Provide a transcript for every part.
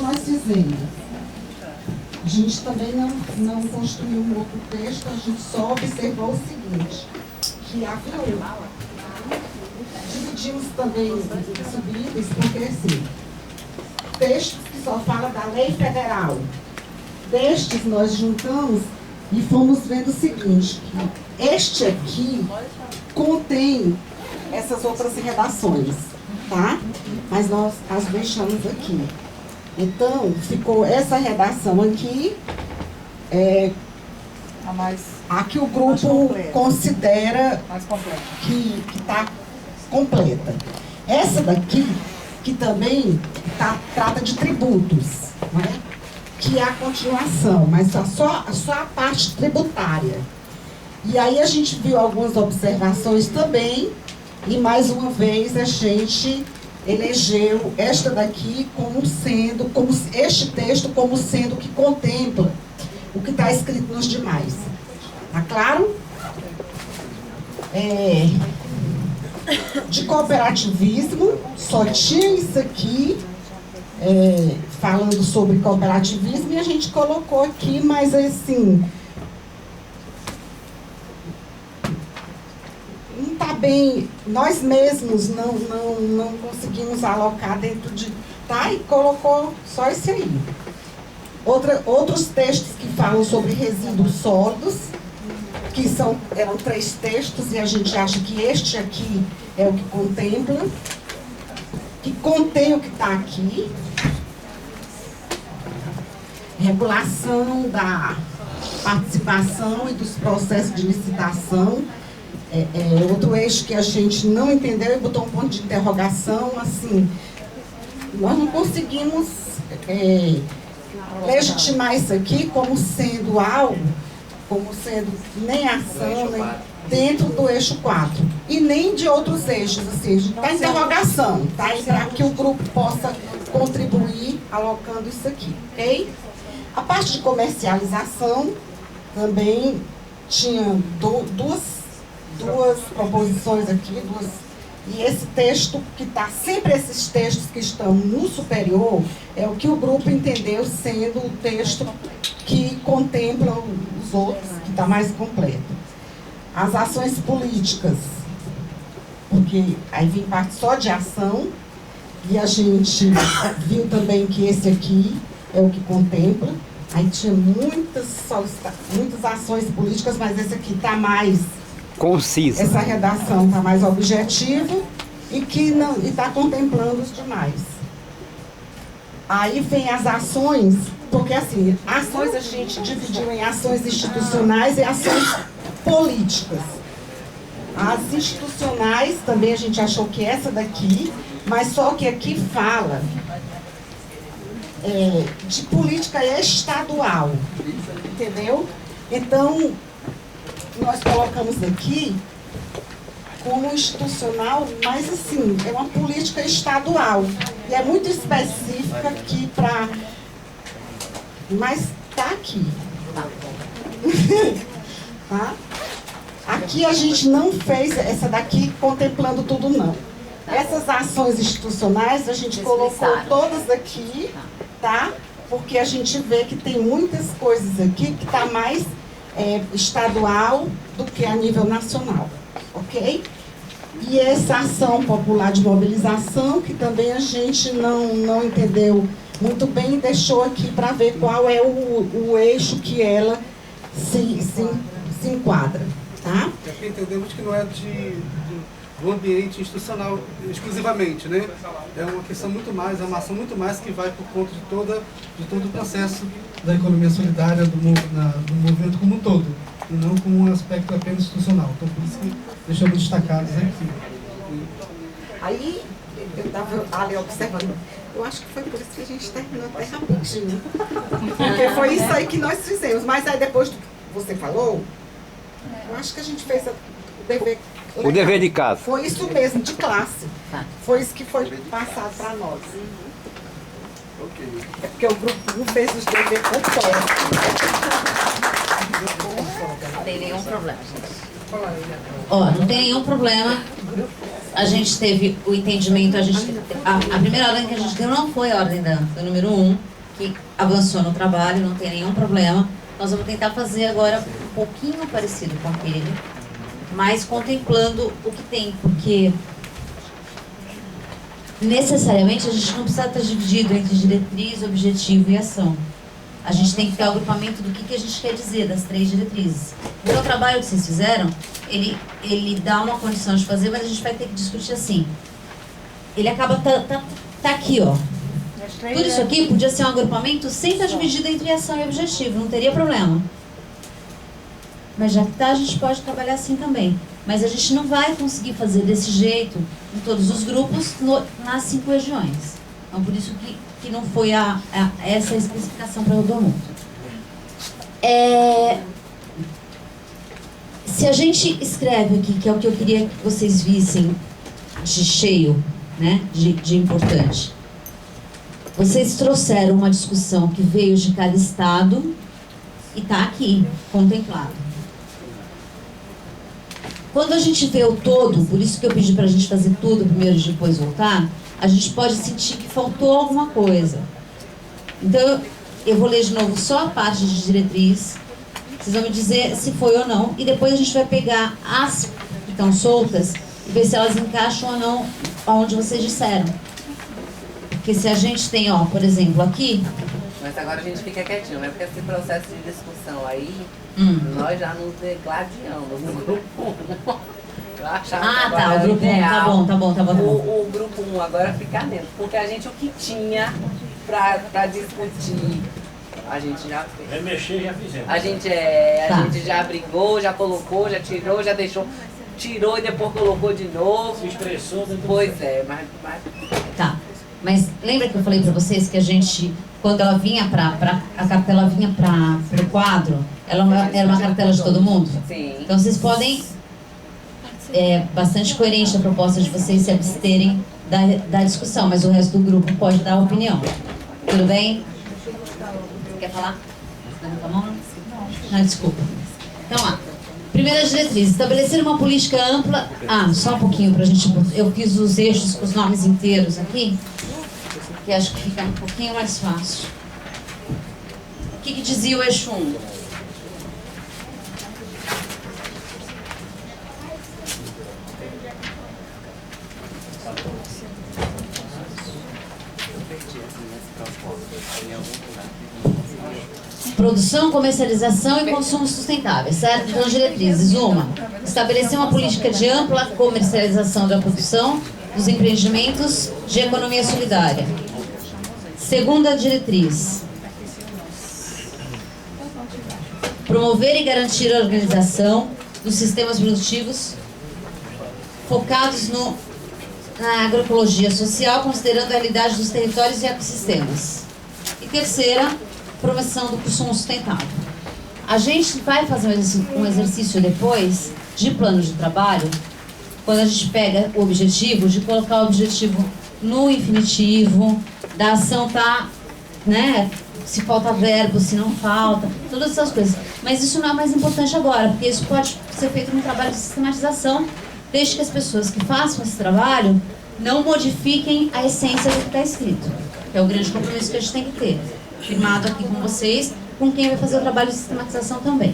nós fizemos? A gente também não construiu um outro texto, a gente só observou o seguinte, que dividimos também em subidas, porque assim, textos que só falam da lei federal, destes nós juntamos e fomos vendo o seguinte, que este aqui contém essas outras redações, tá? Mas nós as deixamos aqui. Então, ficou essa redação aqui, a que o grupo considera que está completa. Essa daqui, que também trata de tributos, né? Que é a continuação, mas só a parte tributária. E aí a gente viu algumas observações também, e mais uma vez a gente elegeu esta daqui este texto como sendo o que contempla o que está escrito nos demais. Tá claro? De cooperativismo, só tinha isso aqui, falando sobre cooperativismo, e a gente colocou aqui, mas assim, não está bem, nós mesmos não conseguimos alocar dentro de, tá? E colocou só esse aí. Outros textos que falam sobre resíduos sólidos, que eram 3 textos, e a gente acha que este aqui é o que contempla, que contém o que está aqui. Regulação da participação e dos processos de licitação. Outro eixo que a gente não entendeu e botou um ponto de interrogação, assim, nós não conseguimos legitimar isso aqui como sendo algo, como sendo nem ação, nem dentro do eixo 4, e nem de outros eixos, assim, está interrogação, tá? Para que o grupo possa contribuir alocando isso aqui, ok? A parte de comercialização também tinha duas proposições aqui, e esse texto que está, sempre esses textos que estão no superior, é o que o grupo entendeu sendo o texto que contempla os outros, que está mais completo. As ações políticas, porque aí vem parte só de ação, e a gente viu também que esse aqui é o que contempla. Aí tinha muitas ações políticas, mas esse aqui está mais concisa. Essa redação está mais objetiva e está contemplando os demais. Aí vem as ações, porque assim, ações a gente dividiu em ações institucionais e ações políticas. As institucionais também a gente achou que essa daqui, mas só que aqui fala de política estadual, entendeu? Então, nós colocamos aqui como institucional, mas assim, é uma política estadual. E é muito específica aqui para... Mas está aqui. Tá? Aqui a gente não fez essa daqui contemplando tudo, não. Essas ações institucionais a gente colocou todas aqui, tá? Porque a gente vê que tem muitas coisas aqui que está mais estadual do que a nível nacional, ok? E essa ação popular de mobilização, que também a gente não entendeu muito bem, deixou aqui para ver qual é o eixo que ela se enquadra, tá? Aqui entendemos que não é do ambiente institucional exclusivamente, né? É uma questão muito mais, é uma ação muito mais que vai por conta de todo o processo da economia solidária, do movimento como um todo, e não com um aspecto apenas institucional. Então, por isso que deixamos destacados aqui. Aí, eu estava ali observando, eu acho que foi por isso que a gente terminou até rapidinho, porque foi isso aí que nós fizemos, mas aí depois do que você falou, eu acho que a gente fez o dever de casa. Foi isso mesmo, de classe. Foi isso que foi passado para nós. É porque o grupo não fez os deveres completos. Não tem nenhum problema, gente. Não tem nenhum problema. A gente teve o entendimento, a primeira ordem que a gente deu não foi a ordem do número 1. que avançou no trabalho, não tem nenhum problema. Nós vamos tentar fazer agora um pouquinho parecido com aquele, mas contemplando o que tem, porque necessariamente a gente não precisa estar dividido entre diretriz, objetivo e ação. A gente tem que ter o agrupamento do que a gente quer dizer das 3 diretrizes. O trabalho que vocês fizeram, ele dá uma condição de fazer, mas a gente vai ter que discutir assim. Ele acaba tá aqui, ó. Tudo isso aqui podia ser um agrupamento sem estar dividido entre ação e objetivo, não teria problema. Mas já que tá, a gente pode trabalhar assim também. Mas a gente não vai conseguir fazer desse jeito em todos os grupos nas 5 regiões. Então, por isso que não foi essa a especificação para o Rodomundo. Se a gente escreve aqui, que é o que eu queria que vocês vissem de cheio, né, de importante. Vocês trouxeram uma discussão que veio de cada estado e está aqui, contemplado. Quando a gente vê o todo, por isso que eu pedi para a gente fazer tudo primeiro e depois voltar, a gente pode sentir que faltou alguma coisa. Então, eu vou ler de novo só a parte de diretriz, vocês vão me dizer se foi ou não, e depois a gente vai pegar as que estão soltas e ver se elas encaixam ou não aonde vocês disseram. Porque se a gente tem, ó, por exemplo, aqui... Mas agora a gente fica quietinho, né? Porque esse processo de discussão aí, nós já nos degladiamos no grupo 1. Tá, o grupo 1, tá bom. O grupo 1 agora fica dentro, porque a gente o que tinha pra discutir, a gente já fez. Remexer já fizemos. A gente já brigou, já colocou, já tirou, já deixou, tirou e depois colocou de novo. Se expressou dentro do... Pois é, mas... Tá, mas lembra que eu falei pra vocês que a gente, quando ela vinha a cartela vinha pro quadro, ela era uma cartela de todo mundo? Sim. Então vocês podem, bastante coerente a proposta de vocês se absterem da discussão, mas o resto do grupo pode dar opinião. Tudo bem? Quer falar? Levanta a mão? Não, desculpa. Então, lá. Primeira diretriz, estabelecer uma política ampla... só um pouquinho pra gente... Eu fiz os eixos com os nomes inteiros aqui, que acho que fica um pouquinho mais fácil. O que dizia o eixo 1? Produção, comercialização e consumo sustentáveis, certo? Então, diretrizes. Uma, estabelecer uma política de ampla comercialização da produção dos empreendimentos de economia solidária. Segunda diretriz, promover e garantir a organização dos sistemas produtivos focados na agroecologia social, considerando a realidade dos territórios e ecossistemas. E terceira, promoção do consumo sustentável. A gente vai fazer um exercício depois de plano de trabalho, quando a gente pega o objetivo, de colocar o objetivo no infinitivo, da ação tá, né, se falta verbo, se não falta, todas essas coisas. Mas isso não é mais importante agora, porque isso pode ser feito num trabalho de sistematização, desde que as pessoas que façam esse trabalho não modifiquem a essência do que está escrito, que é o grande compromisso que a gente tem que ter. Firmado aqui com vocês, com quem vai fazer o trabalho de sistematização também.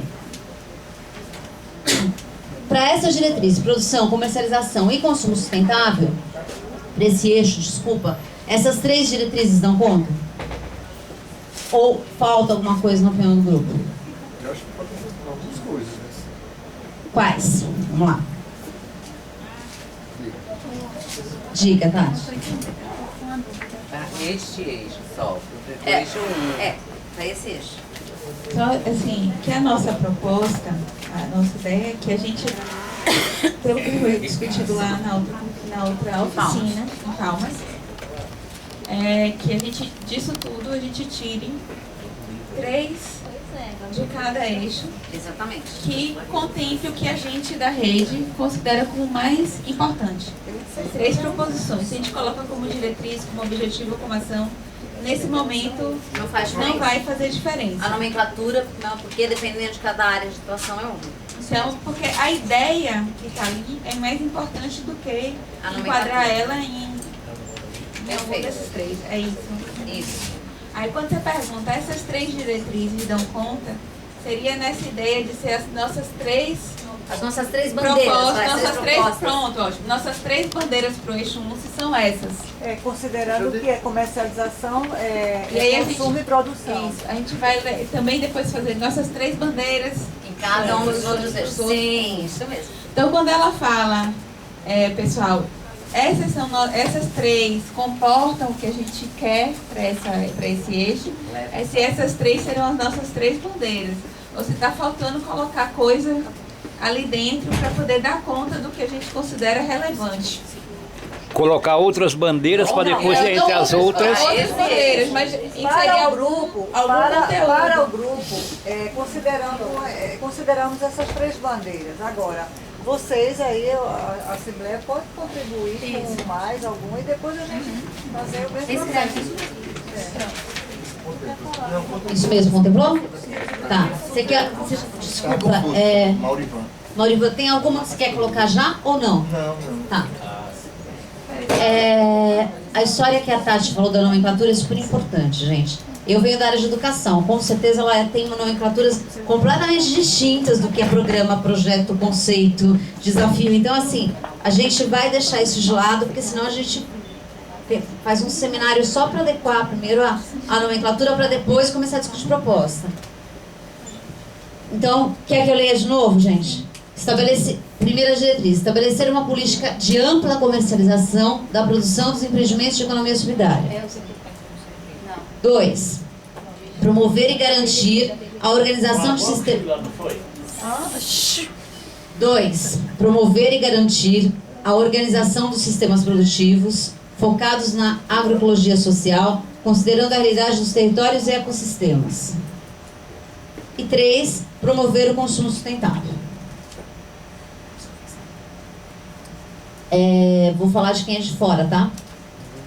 Para essa diretriz, produção, comercialização e consumo sustentável, para esse eixo, desculpa, essas 3 diretrizes dão conta? Ou falta alguma coisa na opinião do grupo? Eu acho que pode ter algumas coisas, né? Quais? Vamos lá. Diga, Tati. Este eixo só, o eixo 1. para esse eixo. Então, assim, que a nossa proposta, a nossa ideia é que a gente, pelo que foi discutido lá na outra oficina, em Palmas, que a gente, disso tudo, a gente tire 3 de cada eixo. Exatamente. Que contemple o que a gente da rede considera como mais importante. 3 proposições. Se a gente coloca como diretriz, como objetivo, como ação, nesse momento não faz diferença. Não vai fazer diferença. A nomenclatura, não, porque dependendo de cada área de atuação é uma. Então, porque a ideia que está ali é mais importante do que enquadrar ela em algum desses 3. É isso. Isso. Aí quando você pergunta, essas 3 diretrizes dão conta? Seria nessa ideia de ser as nossas 3 As nossas 3 bandeiras. propostas, Vai, nossas 3, propostas. pronto, ótimo. Nossas 3 bandeiras para o eixo 11 são essas. Considerando que é comercialização, E aí a consumo gente- e produção. Isso. A gente vai também depois fazer nossas 3 bandeiras. Em cada um dos outros eixos. Sim, isso mesmo. Então, quando ela fala, pessoal, essas 3 comportam o que a gente quer para esse eixo, se essas 3 serão as nossas 3 bandeiras. Ou se está faltando colocar coisa ali dentro para poder dar conta do que a gente considera relevante. Colocar outras bandeiras para depois, não, entre as outras. Outras bandeiras, mas Para inserir o grupo, algum para conteúdo. o grupo, consideramos essas 3 bandeiras. Agora, vocês aí, a Assembleia pode contribuir com mais alguma e depois a gente fazer o mesmo processo. Isso mesmo, contemplou? Tá. Você quer. Desculpa. Maurivan, tem alguma que você quer colocar já ou não? Não. Tá. A história que a Tati falou da nomenclatura é super importante, gente. Eu venho da área de educação, com certeza ela tem nomenclaturas completamente distintas do que é programa, projeto, conceito, desafio. Então, assim, a gente vai deixar isso de lado, porque senão a gente faz um seminário só para adequar primeiro a nomenclatura, para depois começar a discutir proposta. Então, quer que eu leia de novo, gente? Primeira diretriz, estabelecer uma política de ampla comercialização da produção dos empreendimentos de economia solidária. 2. Promover e garantir a organização de sistemas. 2. Promover e garantir a organização dos sistemas produtivos focados na agroecologia social, considerando a realidade dos territórios e ecossistemas. E 3. Promover o consumo sustentável. Vou falar de quem é de fora, tá?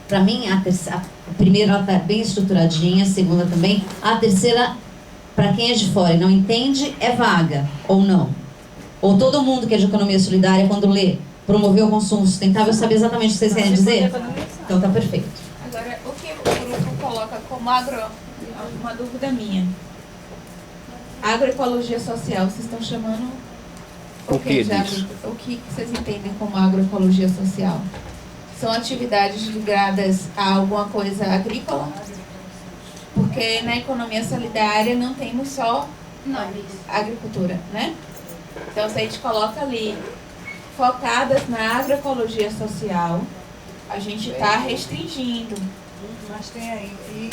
Para mim, a primeira ela tá bem estruturadinha, a segunda também. A terceira, para quem é de fora e não entende, é vaga, ou não. Ou todo mundo que é de economia solidária, quando lê promover o consumo sustentável, sabe exatamente o que vocês querem dizer? Então tá perfeito. Agora, o que o grupo coloca como uma dúvida minha. Agroecologia social, vocês estão chamando O que disso? O que vocês entendem como agroecologia social? São atividades ligadas a alguma coisa agrícola? Porque na economia solidária não temos só agricultura, né? Então, se a gente coloca ali focadas na agroecologia social, a gente está restringindo. Mas tem aí,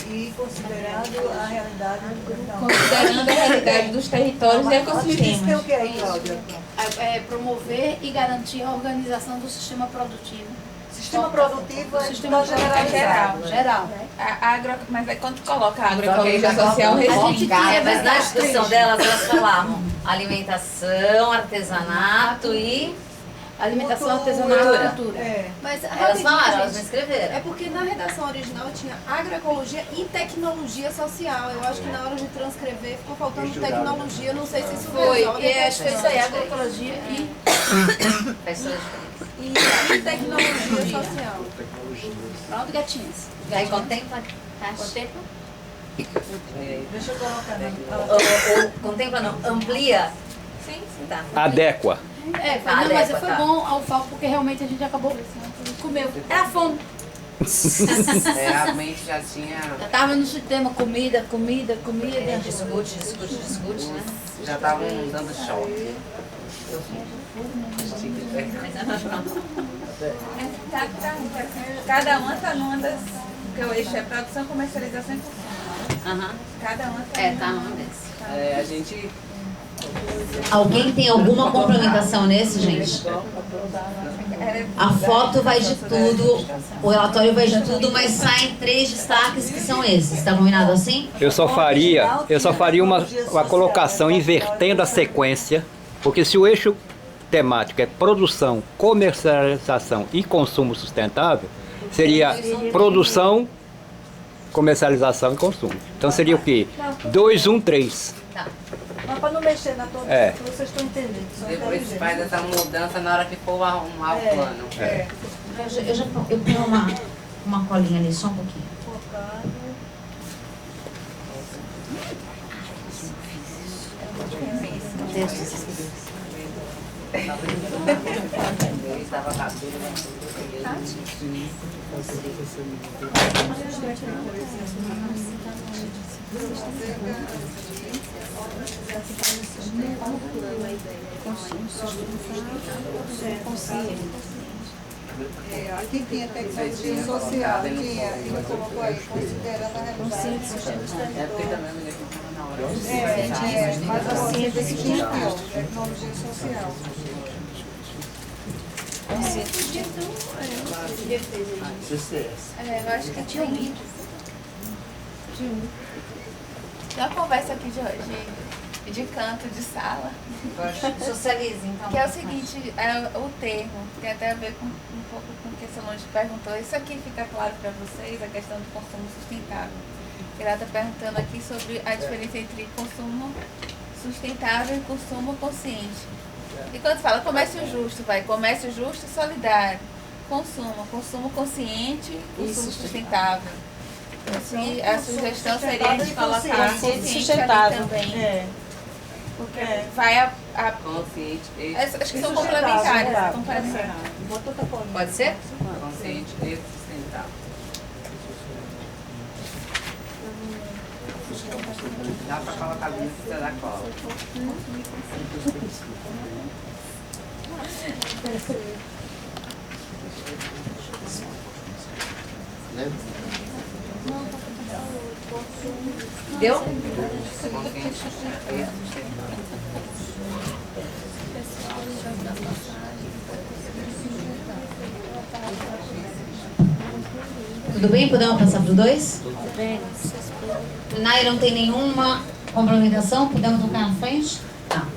e considerando a realidade do território. Considerando a realidade dos territórios e Tem ecossistemas. o que aí, Cláudia? Promover e garantir a organização do sistema produtivo. Sistema produtivo é Sistema generalizado. geral. Mas aí quando coloca a Só que aí agroecologia já social, coloca restringe. Mas na discussão delas, elas falavam alimentação, artesanato e... Alimentação, Cultura. artesanato, cultura. Mas, Elas rapidinho, falaram, gente, elas não escreveram. é porque na redação original tinha agroecologia e tecnologia social. Eu acho que na hora de transcrever ficou faltando tecnologia. Não sei se isso Foi, resolve a acho que questão. isso aí, agroecologia e Faz toda a diferença. E tecnologia social. pronto, gatinhas. Aí contempla? Contempla? Deixa eu colocar Ou contempla não, amplia? Sim, Tá. Adequa. Não, mas foi bom ao foco porque realmente a gente acabou comeu. Era fome. Realmente já tinha. Já tava no sistema comida. Discute, né? Já estavam dando choque. Cada uma está numa das. Porque o eixo é produção, comercialização e consumo. Aham. Cada uma está Tá numa desse. A gente. Alguém tem alguma complementação nesse, gente? A foto vai de tudo, o relatório vai de tudo, mas saem 3 destaques que são esses. Tá combinado assim? Eu só faria uma colocação invertendo a sequência, porque se o eixo temático é produção, comercialização e consumo sustentável, seria produção, comercialização e consumo. Então seria o quê? 2, 1, 3. Tá. Mas para não mexer na toda, vocês estão entendendo. São Depois inteligentes. faz essa mudança na hora que for arrumar o plano. Eu tenho uma colinha ali, só um pouquinho. Focado. textos. Aqui tinha tecnologia social, tinha, ele colocou aí, considerando a realidade. Mas a ciência que tinha aqui, ó, tecnologia social. Eu acho que tinha um. Uma conversa aqui de canto, de sala. Socialize, então. Que é o seguinte, o termo, tem até a ver com um pouco com o que a Solange perguntou. Isso aqui fica claro para vocês, a questão do consumo sustentável. Ela está perguntando aqui sobre a diferença entre consumo sustentável e consumo consciente. E quando fala comércio justo, vai comércio justo e solidário. Consumo consciente, consumo sustentável. Assim, a sugestão seria de colocar consciente ali também. Porque vai a Consciente e acho que são complementares. Pode ser? consciente e sustentável. Dá para colocar a lista da cola. Deu? Consciente e sustentável. Tudo bem? Podemos passar para o 2? Tudo bem. Naira, não tem nenhuma complementação? Podemos tocar na frente? Tá.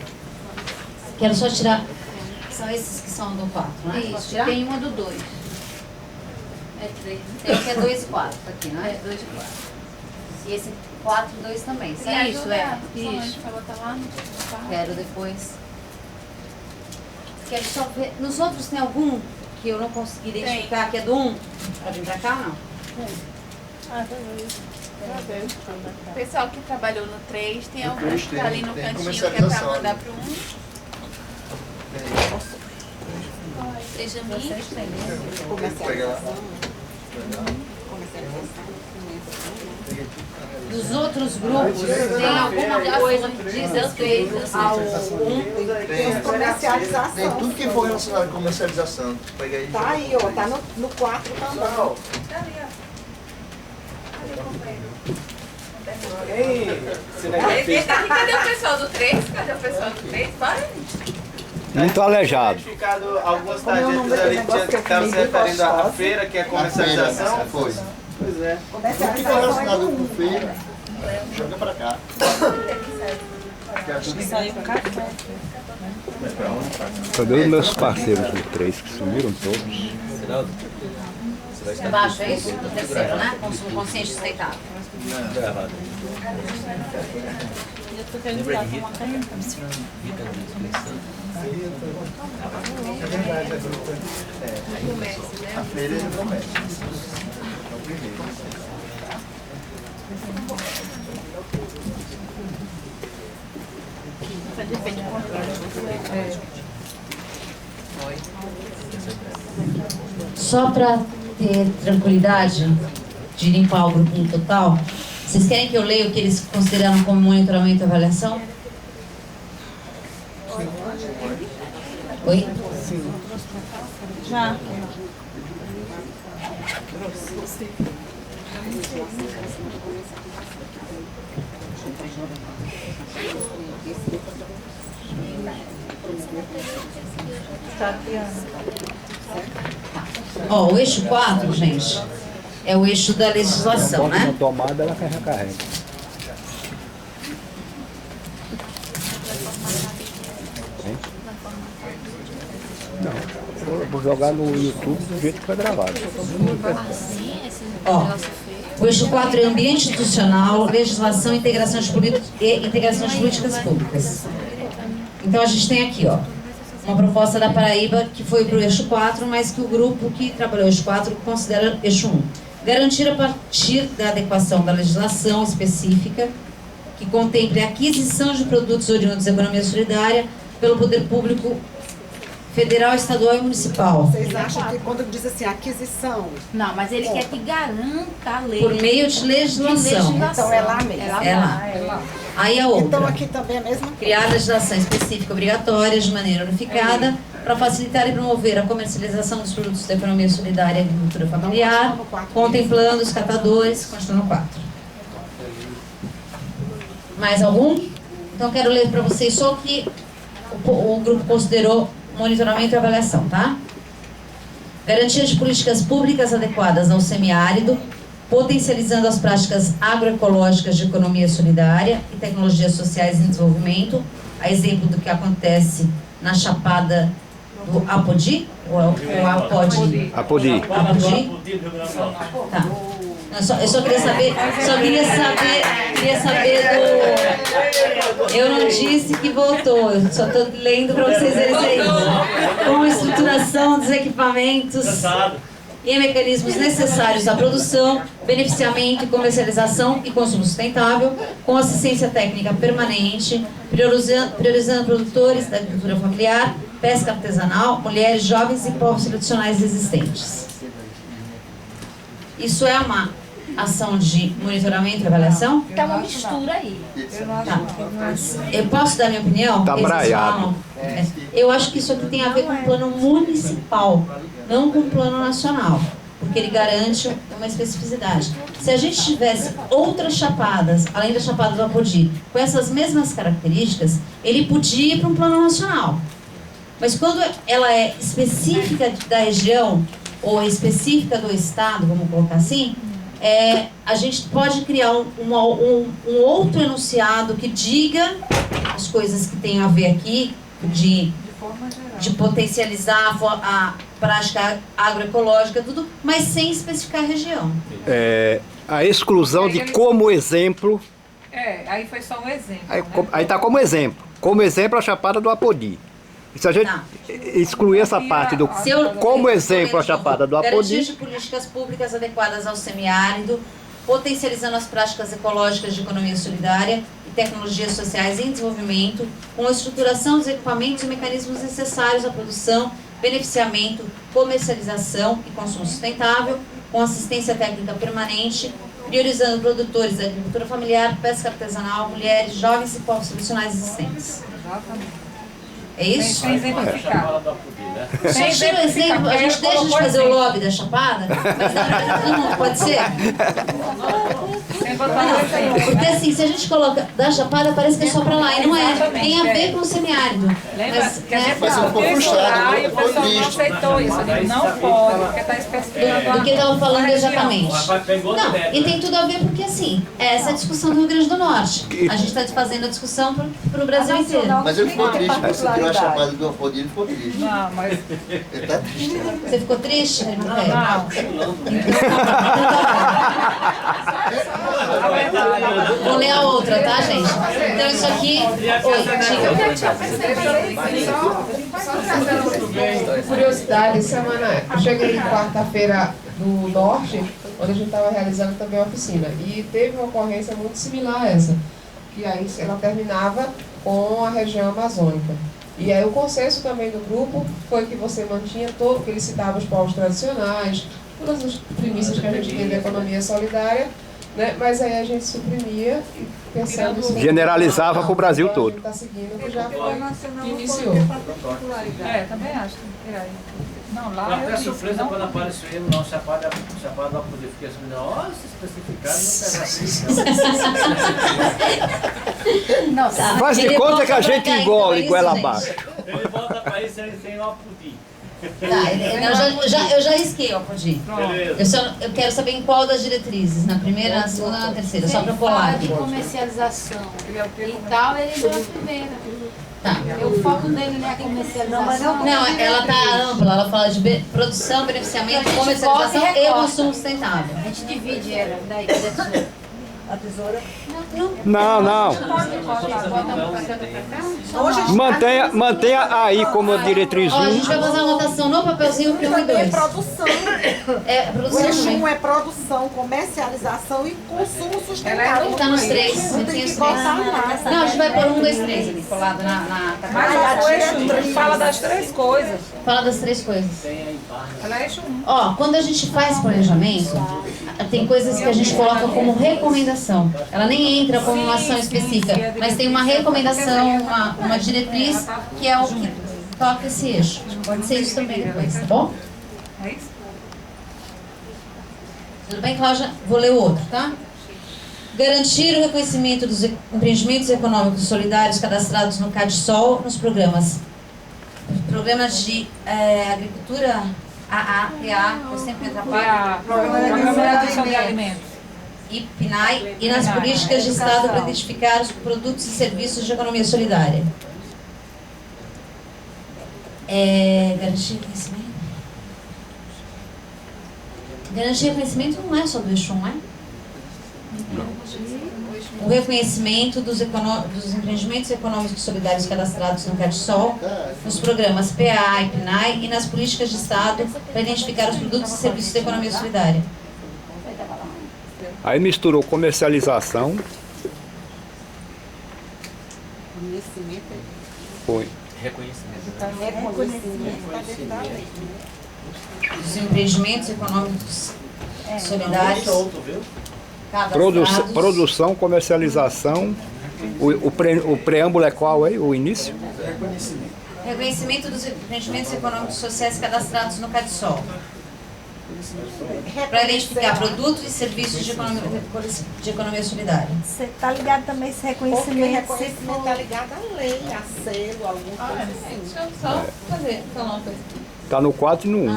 Quero só tirar. São esses que são do 4, né? Posso Isso, tirar? tem uma do 2. É 3. Esse é 2 e 4 aqui, não é? É 2 e 4. E esse 4 e 2 também, certo? Isso, isso. Quero depois. Quero só ver. Nos outros tem algum que eu não consegui identificar, que é do 1? Pra vir pra cá ou não? O pessoal que trabalhou no 3, tem No algum três que tá ali no tem cantinho que é pra comercialização, mandar né? pro 1. Seja minha. Dos outros grupos, tem alguma coisa que diz respeito ao 1? Tem comercialização. Tem tudo que for relacionado com comercialização. Pega aí. Tá aí, ó, tá no 4 também. Cadê o pessoal do 3? Cadê o pessoal do 3? Bora. Muito aleijado. Identificado algumas tarjetas ali que estavam se referindo à feira, que é comercialização. Foi. Pois é. Tudo que for relacionado com feira, joga pra cá. Cadê os meus parceiros do 3 que sumiram todos? Abaixo, é isso? Do terceiro, né? Consumo consciente e sustentável. A feira é do comércio. É o primeiro. Só para ter tranquilidade de limpar o grupo no total, vocês querem que eu leia o que eles consideram como monitoramento e avaliação? Oi? Já. Ó, o eixo 4, gente, é o eixo da legislação, né? Na tomada ela carrega. Não, eu vou jogar no YouTube do jeito que foi gravado. Ó, o eixo 4 é ambiente institucional, legislação e integração de políticas públicas. Então a gente tem aqui, ó, uma proposta da Paraíba que foi para o eixo 4, mas que o grupo que trabalhou o eixo 4 considera eixo 1. Garantir a partir da adequação da legislação específica que contemple a aquisição de produtos oriundos da economia solidária pelo poder público federal, estadual e municipal. Vocês acham que quando diz assim, aquisição... Não, mas ele quer que garanta a lei. Por meio de legislação. Então é lá mesmo. É lá. Aí a outra. Então aqui também é a mesma coisa. Criar legislação específica obrigatória de maneira unificada para facilitar e promover a comercialização dos produtos da economia solidária e agricultura familiar, contemplando os catadores, continua no 4. Mais algum? Então quero ler para vocês só o que o grupo considerou monitoramento e avaliação, tá? Garantia de políticas públicas adequadas ao semiárido, potencializando as práticas agroecológicas de economia solidária e tecnologias sociais em desenvolvimento, a exemplo do que acontece na Chapada do Apodi, ou Apodi? Apodi. Tá. Eu só queria saber do... Eu não disse que voltou, eu só estou lendo para vocês verem aí. Com a estruturação dos equipamentos e mecanismos necessários à produção, beneficiamento e comercialização e consumo sustentável, com assistência técnica permanente, priorizando produtores da agricultura familiar, pesca artesanal, mulheres, jovens e povos tradicionais existentes. Isso é uma ação de monitoramento e avaliação? Tá uma mistura aí. Tá. Eu posso dar minha opinião? Tá braiado. Eu acho que isso aqui tem a ver com o plano municipal, não com o plano nacional, porque ele garante uma especificidade. Se a gente tivesse outras chapadas, além da Chapada do Apodi, com essas mesmas características, ele podia ir para um plano nacional. Mas quando ela é específica da região, ou específica do estado, vamos colocar assim, a gente pode criar um outro enunciado que diga as coisas que tem a ver aqui, de potencializar a prática agroecológica, tudo, mas sem especificar a região. A exclusão de como exemplo... aí foi só um exemplo. Aí está como exemplo. Como exemplo a Chapada do Apodi. Se a gente excluir essa parte do como exemplo a Chapada do Apodi... Garantia de políticas públicas adequadas ao semiárido, potencializando as práticas ecológicas de economia solidária e tecnologias sociais em desenvolvimento, com a estruturação dos equipamentos e mecanismos necessários à produção, beneficiamento, comercialização e consumo sustentável, com assistência técnica permanente, priorizando produtores da agricultura familiar, pesca artesanal, mulheres, jovens e povos tradicionais existentes. Exatamente. É isso? Sem exemplificar. Só tira o exemplo, a gente deixa de fazer o lobby da Chapada, mas dá pra todo mundo, pode ser? Porque assim, se a gente coloca da Chapada, parece que é só pra lá, e não é. Tem a ver com o semiárido. Mas é um pouco puxado, e o pessoal não aceitou isso, não pode, porque está especificando do que estava falando exatamente. Não, e tem tudo a ver porque assim, essa é a discussão do Rio Grande do Norte. A gente está fazendo a discussão para o Brasil inteiro. Mas ele ficou triste, porque você tirou a Chapada do Apodi, ele ficou triste. Não, mas... Ele tá triste. Você ficou triste? Vou ler a outra, tá, gente? Então isso aqui... Oi, diga. Curiosidade, eu cheguei quarta-feira do Norte, onde a gente estava realizando também a oficina, e teve uma ocorrência muito similar a essa, que aí ela terminava com a região amazônica. E aí o consenso também do grupo foi que você mantinha todo, que ele citava os povos tradicionais, todas as premissas que a gente tem da economia solidária, né? Mas aí a gente suprimia e pensando... Generalizava para o Brasil todo. Está seguindo, que já foi iniciou. Também acho que não, lá até surpresa quando apareceu ele, não, Chapada do Apodi, eu fiquei assim, nossa, especificado, não pega faz de conta que a gente engole goela abaixo. Ele volta para isso sem o Apodi. Tá, eu já risquei o Apodi. Eu quero saber em qual das diretrizes, na primeira, na segunda ou na terceira, só para pular aqui. De comercialização e tal, ele deu a primeira. Tá. O foco dele não é comercialização. Não, ela tá ampla, ela fala de produção, beneficiamento, comercialização e consumo sustentável. A gente divide ela daí, A tesoura? Não. Mantenha aí como diretriz 1. Ó, a gente vai fazer uma anotação no papelzinho para 1 e 2. É produção. Produção o eixo também. 1 é produção, comercialização e consumo sustentável. Está nos 3. Não tem que botar mais. Não, a gente vai pôr 1, 2, 3 ali, colado na Mas o eixo 3 fala das 3 coisas. Fala das 3 coisas. Ela é eixo 1. Ó, quando a gente faz planejamento, tem coisas que a gente coloca como recomendação. Ela nem entra como uma ação específica, mas tem uma recomendação, uma diretriz, que é o que toca esse eixo. Pode ser isso também depois, tá bom? É isso? Tudo bem, Cláudia? Vou ler o outro, tá? Garantir o reconhecimento dos empreendimentos econômicos solidários cadastrados no CADSOL nos programas de agricultura, PA, eu sempre atrapalho. Programa de Redução de Alimentos. E PNAE, e nas políticas de Estado para identificar os produtos e serviços de economia solidária. Garantir reconhecimento? Garantir reconhecimento não é só do eixo 1, é? O reconhecimento dos empreendimentos econômicos solidários cadastrados no CADSOL, nos programas PA e PNAE e nas políticas de Estado para identificar os produtos e serviços de economia solidária. Aí misturou comercialização. Foi. Reconhecimento. Os empreendimentos econômicos solidários. Produção, comercialização. O preâmbulo é qual aí? O início? Reconhecimento dos empreendimentos econômicos sociais cadastrados no CADSOL. Para identificar produtos e serviços de economia solidária. Você está ligado também esse reconhecimento? Porque reconhecimento está ligado à lei, a selo, alguma coisa assim. Deixa eu só falar uma coisa. Está no 4 e no 1.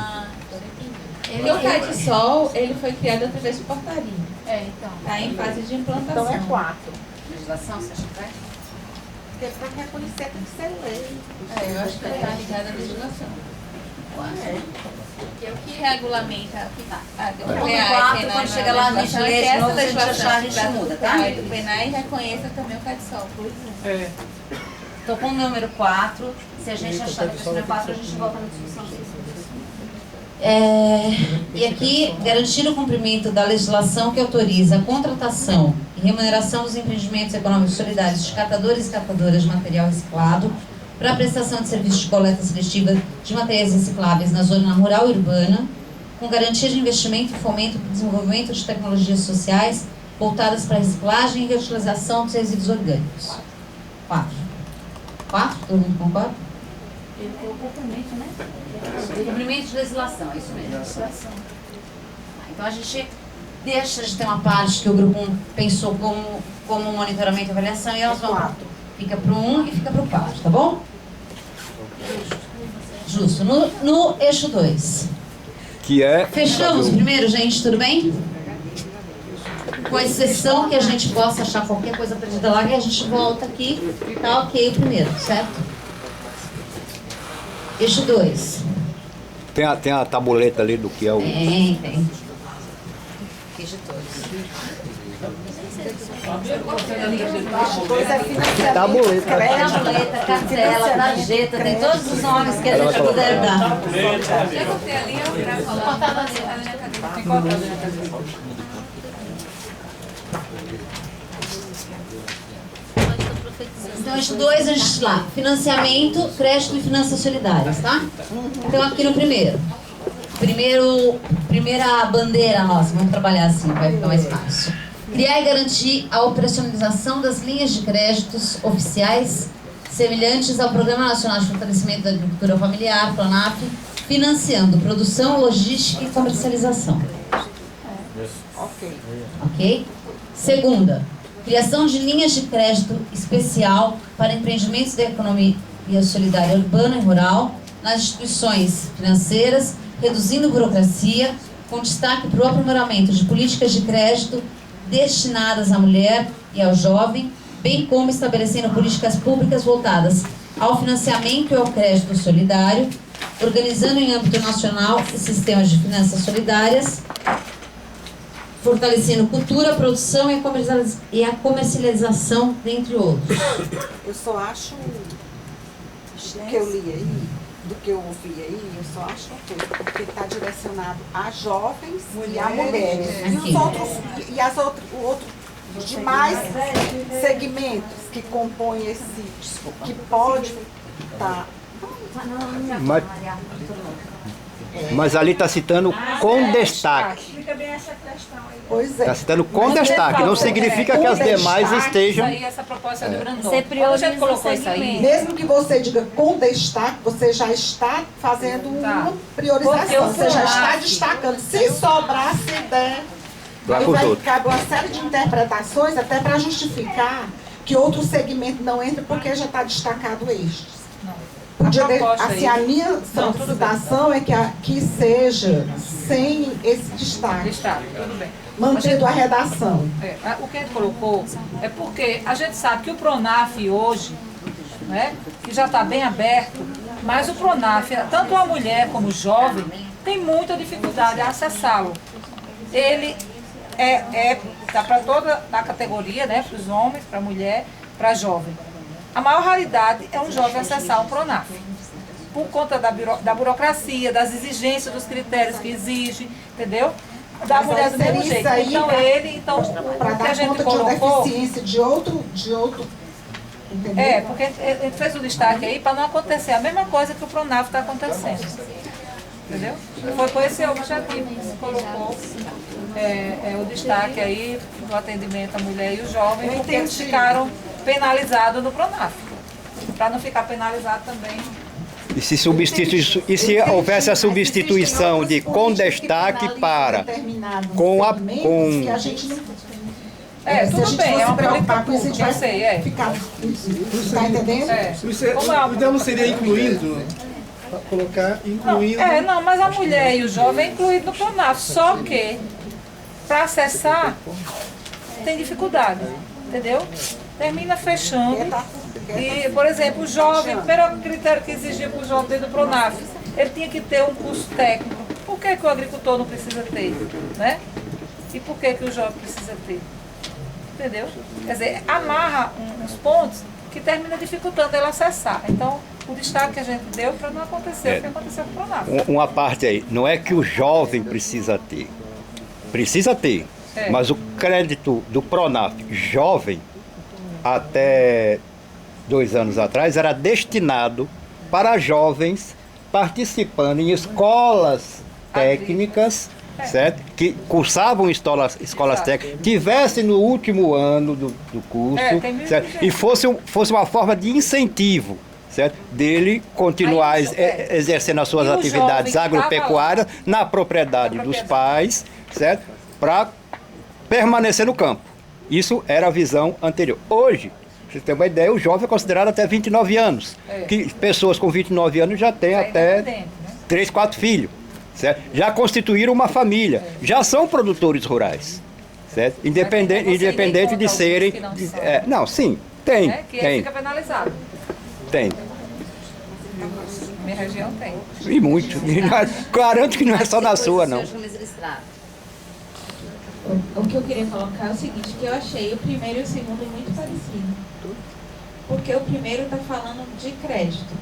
O CADSOL, ele foi criado através de portaria. Então. Está em fase de implantação. Então é 4. Legislação, você acha que vai? Porque para reconhecer tem que ser lei. Eu acho que está ligado à legislação. Que é o que regulamenta a quando chega lá, a gente lê de novo, se a gente achar, a gente muda, tá? O PNAE reconheça também o CADSOL. Estou com o número 4. Se a gente achar que o número 4, a gente volta na discussão disso. E aqui, garantir o cumprimento da legislação que autoriza a contratação e remuneração dos empreendimentos econômicos solidários de catadores e catadoras de material reciclado para a prestação de serviços de coleta seletiva de materiais recicláveis na zona rural e urbana, com garantia de investimento e fomento para o desenvolvimento de tecnologias sociais voltadas para a reciclagem e reutilização dos resíduos orgânicos. 4. Todo mundo concorda? Ele colocou também, né? Cumprimento de legislação, é isso mesmo. Então a gente deixa de ter uma parte que o grupo 1 pensou como monitoramento e avaliação e elas vão. Fica para o 1 e fica para o 4, tá bom? Justo. No eixo 2. Que é. Fechamos primeiro, gente, tudo bem? Com exceção que a gente possa achar qualquer coisa perdida lá, que a gente volta aqui e tá ok o primeiro, certo? Eixo 2. Tem a tabuleta ali do que é o. Tem. Eixo 2. Tabuleta. Cartela, tarjeta, tem todos os nomes que a gente puder dar. Já cortei ali, para falar. Cortava ali na cadeira. Então, eixo 2, a gente lá. Financiamento, crédito e finanças solidárias, tá? Então, aqui no primeira bandeira nossa, vamos trabalhar assim, vai ficar mais fácil. Criar e garantir a operacionalização das linhas de créditos oficiais semelhantes ao Programa Nacional de Fortalecimento da Agricultura Familiar, PRONAF, financiando produção, logística e comercialização. Ok? Segunda, criação de linhas de crédito especial para empreendimentos da economia solidária urbana e rural nas instituições financeiras, reduzindo burocracia, com destaque para o aprimoramento de políticas de crédito destinadas à mulher e ao jovem, bem como estabelecendo políticas públicas voltadas ao financiamento e ao crédito solidário, organizando em âmbito nacional sistemas de finanças solidárias fortalecendo cultura, produção e a comercialização, dentre outros. Eu só acho, do que eu li aí, do que eu ouvi aí, eu só acho uma coisa, porque está direcionado a jovens e a mulheres. E os outros, o outro demais segmentos que compõem esse, que pode estar... Mas ali está citando com destaque. Explica bem essa questão aí. Pois é. Está citando com destaque, não significa que as demais estejam... Isso aí, essa proposta do Grandão. Você Quando a gente prioriza colocou o isso aí... segmento. Mesmo que você diga com destaque, você já está fazendo uma priorização, você já está destacando. Se sobrar, se der, Vai com os outros. cabe uma série de interpretações até para justificar que outro segmento não entra porque já está destacado estes. Assim, a minha solicitação é que seja sem esse destaque. Tudo bem. Mantendo a redação. O que a gente colocou é porque a gente sabe que o PRONAF hoje, né, que já está bem aberto, mas o PRONAF, tanto a mulher como o jovem, tem muita dificuldade a acessá-lo. Ele está para toda a categoria, né, para os homens, para a mulher, para jovem. A maior raridade é um jovem acessar o PRONAF, por conta da burocracia, das exigências, dos critérios que exige, entendeu? Da mulher do mesmo jeito. Então, para dar conta de uma deficiência de outro, entendeu? Porque ele fez o destaque aí para não acontecer a mesma coisa que o PRONAF está acontecendo. Entendeu? Foi com esse objetivo que se colocou o destaque aí do atendimento à mulher e o jovem, porque eles ficaram penalizados no PRONAF. Para não ficar penalizado também. E se houvesse a substituição de com destaque para com a com que a gente não tudo bem, é uma preocupar com isso, a gente vai sei, ficar, tá entendendo? O ideal não seria incluindo, colocar incluindo. Não, mas a mulher e o jovem é incluído no PRONAF, só que para acessar tem dificuldade, entendeu? Termina fechando. E, por exemplo, o jovem, o primeiro critério que exigia para o jovem dentro do PRONAF, ele tinha que ter um curso técnico. Por que o agricultor não precisa ter? Né? E por que o jovem precisa ter? Entendeu? Quer dizer, amarra uns pontos que termina dificultando ele acessar. Então, o destaque que a gente deu para não acontecer o que aconteceu com o PRONAF. Uma parte aí, não é que o jovem precisa ter, mas o crédito do PRONAF jovem, até 2 anos atrás, era destinado para jovens participando em escolas técnicas, certo? Que cursavam escolas técnicas, tivessem no último ano do curso, certo? E fosse uma forma de incentivo, certo? Dele continuar exercendo as suas atividades agropecuárias na propriedade dos pais, certo? Para permanecer no campo. Isso era a visão anterior. Hoje, pra você ter uma ideia, o jovem é considerado até 29 anos. Que pessoas com 29 anos já têm até 3, 4 filhos. Certo? Já constituíram uma família. Já são produtores rurais. Certo? Independente de serem... não, sim, tem. Que ele fica penalizado. Tem. Minha região tem. E muito. Garanto que não é só na sua, não. O que eu queria colocar é o seguinte, que eu achei o primeiro e o segundo muito parecido. Porque o primeiro está falando de crédito.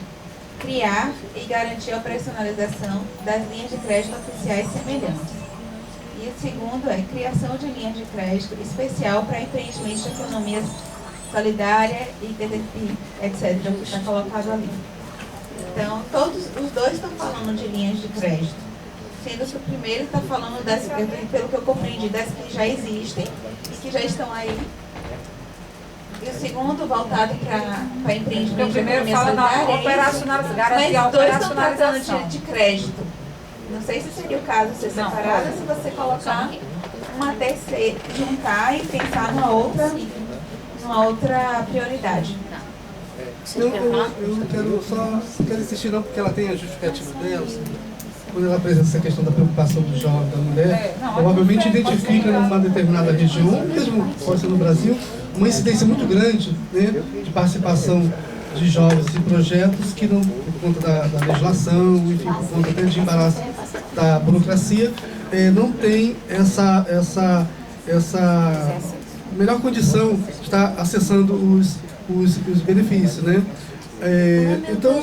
Criar e garantir a operacionalização das linhas de crédito oficiais semelhantes. E o segundo é criação de linhas de crédito especial para empreendimentos de economia solidária e etc. que está colocado ali. Então, os dois estão falando de linhas de crédito. Sendo que o primeiro está falando das, pelo que eu compreendi, das que já existem e que já estão aí. E o segundo voltado para empreendimento. O primeiro fala na operacionalização. Mas os dois estão tratando de crédito. Não sei se seria o caso ser separado, se você colocar uma terceira, juntar e pensar numa outra prioridade. Eu quero insistir não, porque ela tem a justificativa dela. Quando ela apresenta essa questão da preocupação do jovem, da mulher, provavelmente identifica numa determinada região, mesmo pode ser no Brasil, uma incidência muito grande, né, de participação de jovens em projetos que não, por conta da legislação, enfim, por conta até de embaraço da burocracia, não tem essa melhor condição de estar acessando os benefícios, né? Então,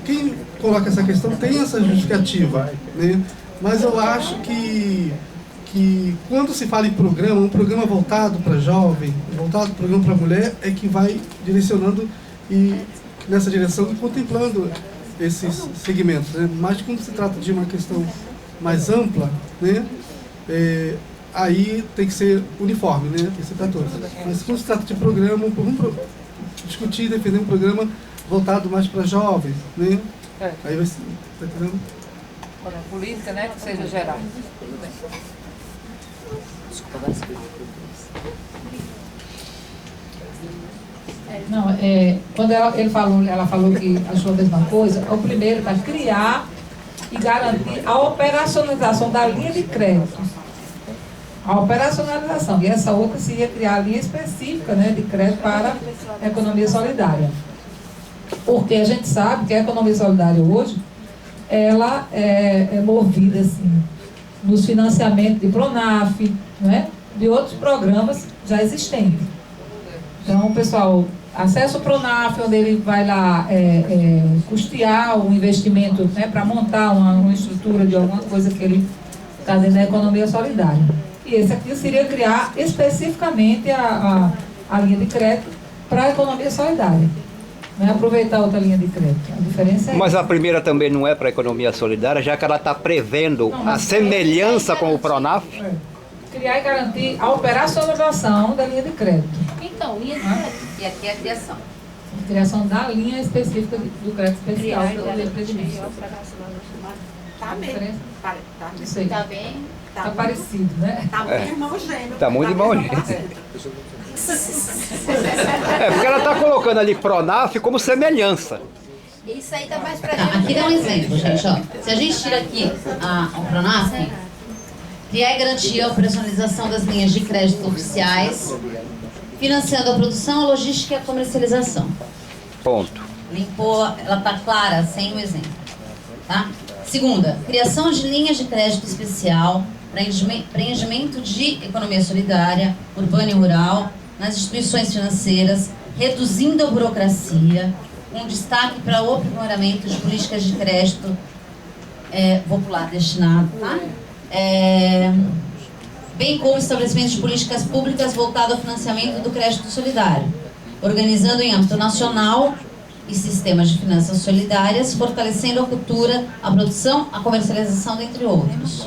quem coloca essa questão tem essa justificativa, né? Mas eu acho que quando se fala em programa, um programa voltado para jovem, voltado para programa para mulher, é que vai direcionando e nessa direção e contemplando esses segmentos, né? Mas quando se trata de uma questão mais ampla, né? Aí tem que ser uniforme, né? Tem que ser para todos. Mas quando se trata de programa, discutir, defender um programa voltado mais para jovens, né? Aí vai ser, tá entendendo? Quando é política, né? Que seja geral. Tudo bem. Não, quando ela falou que achou a mesma coisa, o primeiro está criar e garantir a operacionalização da linha de crédito. A operacionalização. E essa outra seria criar a linha específica, né, de crédito para a economia solidária. Porque a gente sabe que a economia solidária hoje, ela é movida assim, nos financiamentos de Pronaf, né, de outros programas já existentes. Então, o pessoal acessa o Pronaf, onde ele vai lá custear o investimento, né, para montar uma estrutura de alguma coisa que ele está dentro da economia solidária. E esse aqui seria criar especificamente a linha de crédito para a economia solidária. Não é aproveitar outra linha de crédito. A diferença é Mas a primeira também não é para a economia solidária, já que ela está prevendo a semelhança com o Pronaf? Criar e garantir a operacionalização da linha de crédito. Então, linha de crédito. E aqui é a criação. A criação da linha específica do crédito especial do empreendimento. Tá bem. Tá bem. Tá parecido, né? Tá muito irmão gêmeo. Tá muito irmão gêmeo. Porque ela está colocando ali Pronaf como semelhança. Isso aí tá mais pra gente. Aqui dá um exemplo, gente. Ó. Se a gente tira aqui o Pronaf, criar e garantir a operacionalização das linhas de crédito oficiais, financiando a produção, a logística e a comercialização. Ponto. Limpou, ela está clara, sem o exemplo. Tá? Segunda, criação de linhas de crédito especial, preenchimento de economia solidária, urbana e rural, nas instituições financeiras, reduzindo a burocracia, com destaque para o aprimoramento de políticas de crédito, vou pular, destinado, tá? Bem como estabelecimento de políticas públicas voltado ao financiamento do crédito solidário, organizando em âmbito nacional e sistemas de finanças solidárias, fortalecendo a cultura, a produção, a comercialização, dentre outros.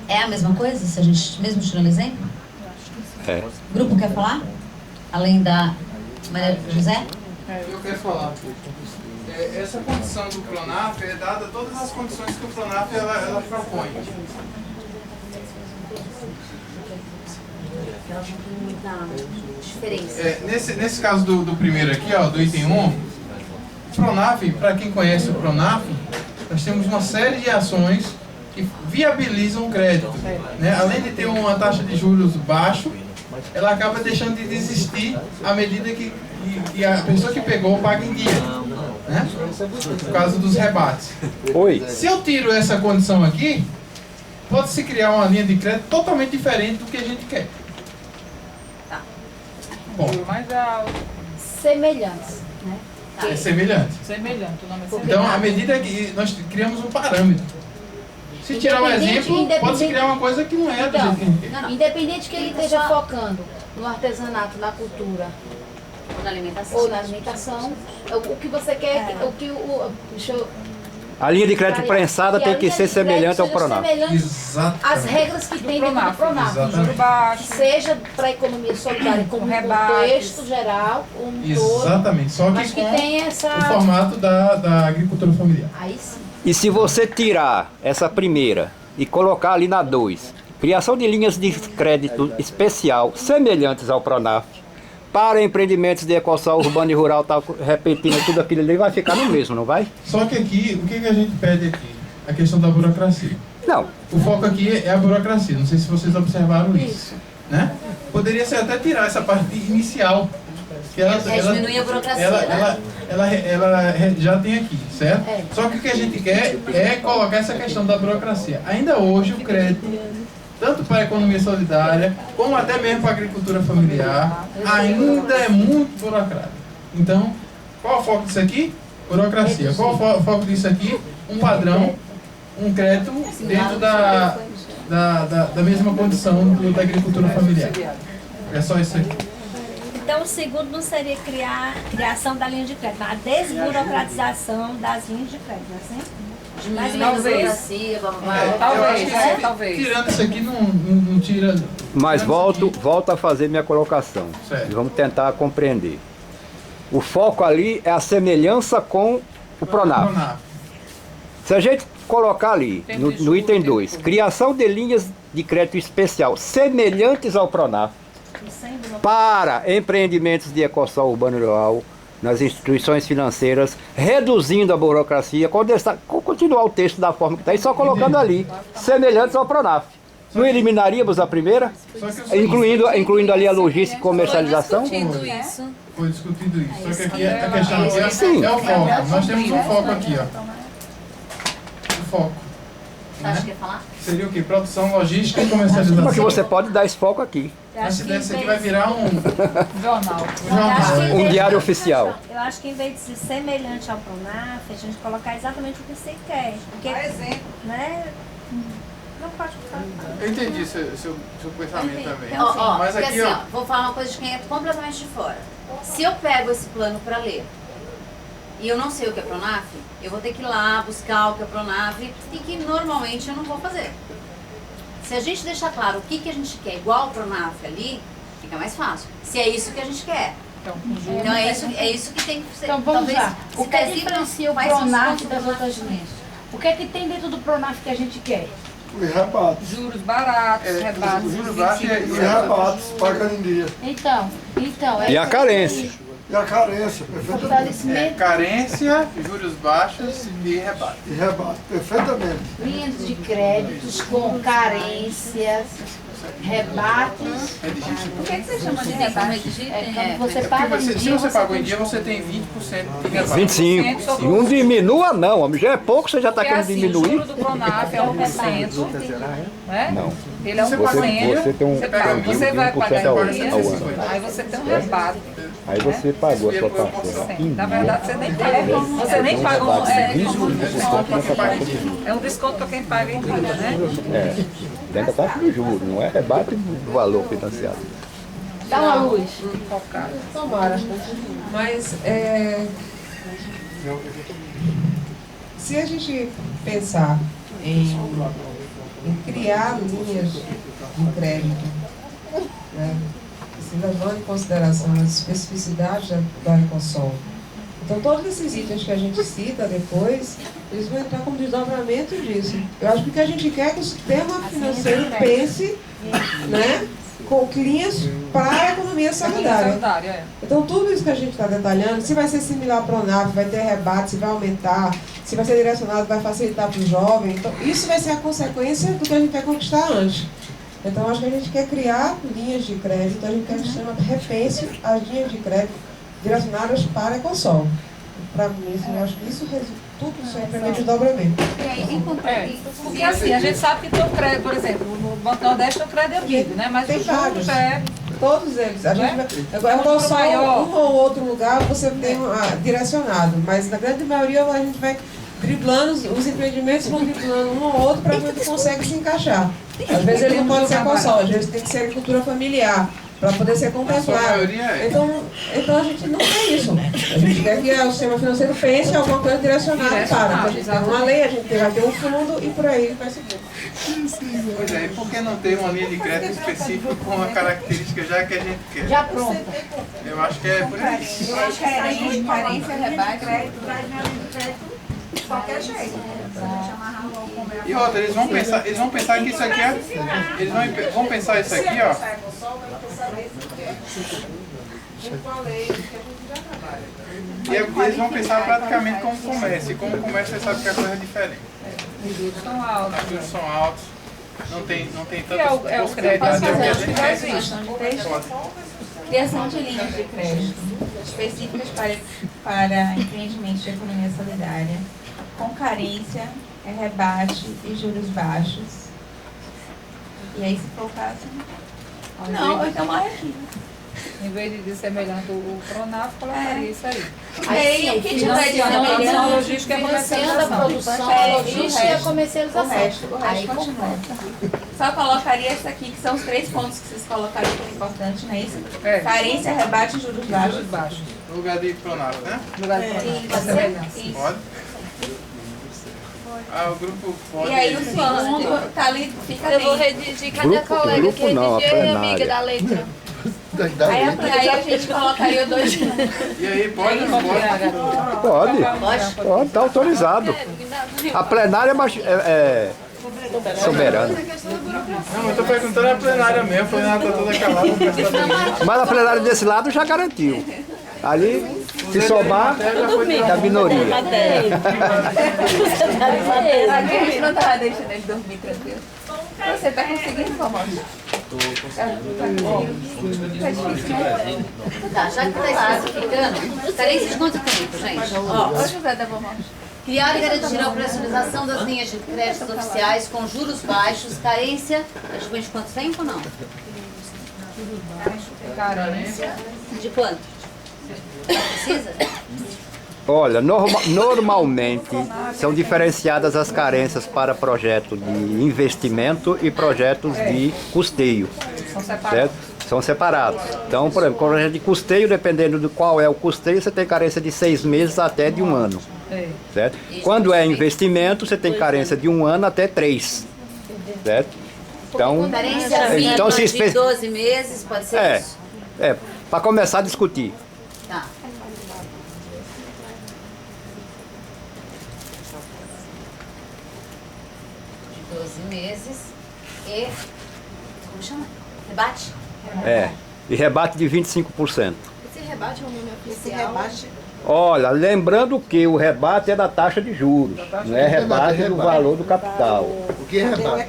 É a mesma coisa, se a gente mesmo tirando exemplo? O grupo quer falar? Além da Maria José? Eu quero falar. Essa condição do Pronaf é dada todas as condições que o Pronaf ela propõe. Nesse caso do primeiro aqui, ó, do item 1, Pronaf, para quem conhece o Pronaf, nós temos uma série de ações que viabilizam o crédito, né? Além de ter uma taxa de juros baixa, ela acaba deixando de existir à medida que a pessoa que pegou paga em dia, né? Por causa dos rebates. Se eu tiro essa condição aqui, pode-se criar uma linha de crédito totalmente diferente do que a gente quer. Tá. Bom. Mas semelhantes, né? Tá. É semelhante. Semelhante, o nome é semelhante. Então, à medida que nós criamos um parâmetro. Se tirar um exemplo, pode-se criar uma coisa que não é do jeito que a gente quer. Independente que ele esteja focando no artesanato, na cultura, ou na alimentação, o que você quer, A linha de crédito prensada tem que ser semelhante ao Pronaf. As regras que tem dentro do Pronaf. Que seja para a economia solidária como um contexto geral, Exatamente, só mas que tem essa... o formato da agricultura familiar. Aí sim. E se você tirar essa primeira e colocar ali na 2, criação de linhas de crédito especial semelhantes ao Pronaf, para empreendimentos de ecossol urbano e rural, tá repetindo tudo aquilo ali, vai ficar no mesmo, não vai? Só que aqui, o que a gente pede aqui? A questão da burocracia. Não. O foco aqui é a burocracia, não sei se vocês observaram isso. Né? Poderia ser até tirar essa parte inicial, que ela diminuir a burocracia, ela já tem aqui, certo? Só que o que a gente quer é colocar essa questão da burocracia. Ainda hoje o crédito, tanto para a economia solidária, como até mesmo para a agricultura familiar, ainda é muito burocrático. Então, qual é o foco disso aqui? Burocracia. Qual é o foco disso aqui? Um padrão, um crédito dentro da mesma condição da agricultura familiar. É só isso aqui. Então, o segundo não seria criação da linha de crédito, a desburocratização das linhas de crédito, assim? Talvez. Tirando isso aqui, não tira... Mas volto a fazer minha colocação. Certo. E vamos tentar compreender. O foco ali é a semelhança com o Pronaf. Se a gente colocar ali, no item 2, criação de linhas de crédito especial semelhantes ao Pronaf para empreendimentos de ecossol urbano rural nas instituições financeiras, reduzindo a burocracia, continuar o texto da forma que está aí, só colocando ali, semelhantes ao Pronaf. Não eliminaríamos a primeira? Incluindo ali a logística e comercialização? Foi discutido isso. Só que aqui a questão aqui é o foco. Nós temos um foco aqui, ó. O foco. Você acha que ia falar? Seria o quê? Produção, logística e comercialização. Porque você pode dar esse foco aqui. Esse aqui vai virar um jornal. Um diário oficial. Eu acho que em vez de ser semelhante ao Pronaf, a gente colocar exatamente o que você quer. Porque, né? Não pode falar. Eu entendi seu pensamento também. Então, mas aqui, ó, vou falar uma coisa de quem é completamente de fora. Se eu pego esse plano para ler e eu não sei o que é Pronaf, eu vou ter que ir lá buscar o que é Pronaf e que normalmente eu não vou fazer. Se a gente deixar claro o que a gente quer igual o Pronaf ali, fica mais fácil. Se é isso que a gente quer. Então é isso que tem que ser. Então vamos talvez, lá. O que diferencia o Pronaf das outras linhas? O que é que tem dentro do Pronaf que a gente quer? Os rebates. Juros baratos, rebates. Juros baixos e rebates, paga em dia. Então. E a carência. E a carência, perfeitamente. Carência, juros baixos e rebate. E rebate, perfeitamente. Linhas de créditos com carências, rebates. Por que você chama de rebate? Você paga em dia. Se você pagou em dia, você tem 20% de rebate. 25%. E não diminua não, homem. Já é pouco, você já está querendo diminuir. O juro do Pronaf é 1%. Né? Não. Ele é 1%. Você tem um você vai pagar ao em dia, ano. aí você tem um rebate. Aí você pagou a sua parcela. Na verdade, você nem paga. Você nem paga é um desconto para quem paga em dia, né? Dentro da taxa de juros, não é rebate do valor financiado. Dá uma luz. Tomara. Mas se a gente pensar em criar linhas de crédito, né, se levando em consideração as especificidades da Ecosol, então todos esses itens que a gente cita depois, eles vão entrar como desdobramento disso. Eu acho que o que a gente quer é que o sistema financeiro pense, né, com linhas para a economia solidária. Então tudo isso que a gente está detalhando, se vai ser similar ao Pronaf, vai ter rebate, se vai aumentar, se vai ser direcionado, vai facilitar para o jovem, então isso vai ser a consequência do que a gente quer conquistar antes. Então acho que a gente quer criar linhas de crédito, a gente quer que o sistema repense as linhas de crédito direcionadas para a Ecosol. Para mim, eu acho que isso tudo isso é para desdobramento. Porque assim, a gente sabe que tem o crédito, por exemplo, no Banco Nordeste tem o crédito erguido, né? Mas tem vários. Todos eles. A gente agora só um ou outro lugar você tem direcionado, mas na grande maioria a gente vai driblando, os empreendimentos vão driblando um ou outro para ver que consegue se encaixar. Às vezes ele não pode ser Ecosol, às vezes tem que ser agricultura familiar, para poder ser contemplado. Então a gente não quer isso. A gente quer que o sistema financeiro pense em alguma coisa direcionada para. A gente tem uma lei, a gente vai ter um fundo e por aí vai seguir. Pois é, e por que não ter uma linha de crédito específica com a característica já que a gente quer? Já pronta. Eu acho que é por aí. Eu acho que carência, rebate, crédito, traz minha linha de crédito de qualquer jeito. E outra, eles vão pensar que isso aqui é. Eles vão pensar isso aqui, ó. E eles vão pensar praticamente como comércio. E como comércio, você sabe que a coisa é diferente. Os juros são altos. Os juros são altos. Não tem tantas possibilidades de que a gente quer. Criação de linhas de crédito específicas para empreendimentos de economia solidária, com carência, rebate e juros baixos. E aí, se for o caso, não, ou então morre aqui. Em vez de semelhante o Pronaf, colocaria isso aí. Aí, o que tiver de produção, logística e comercialização. Produção, logística e comercialização. O resto continua. Só colocaria esse aqui, que são os 3 pontos que vocês colocaram que é importante, não é isso? Carência, rebate e juros baixos. No lugar de Pronaf, né? No lugar de Pronaf. Isso. Pode? O grupo pode. E aí o segundo tá ali, fica Eu vou dentro. redigir, cadê a colega que redigiu e amiga da letra? Aí a gente colocaria o 2. E aí, pode ou não pode? Pode, está autorizado. A plenária é soberana. Não, eu estou perguntando a plenária mesmo, a plenária está toda calada. Mas a plenária desse lado já garantiu. Ali, se somar, é a minoria. A gente não estava deixando ele dormir tranquilo. Você está conseguindo, Famoso? Tá, já que está especificando, carência de quanto tempo, gente? Ó, José da Bomão. Criar e garantir a operacionalização das linhas de crédito oficiais com juros baixos, carência, a gente de quanto tempo ou não? Carência. De quanto? Precisa? Olha, normalmente são diferenciadas as carências para projetos de investimento e projetos de custeio. Certo? São separados. Então, por exemplo, projeto de custeio, dependendo de qual é o custeio, você tem carência de 6 meses até de 1 ano. Certo? Quando é investimento, você tem carência de 1 ano até 3. Certo? Então, carência de 12 meses, pode ser isso? para começar a discutir. Tá. De 12 meses e... Como chama? Rebate? E rebate de 25%. Esse rebate é o nome oficial? Olha, lembrando que o rebate é da taxa de juros, não é rebate do valor do capital. O que é rebate?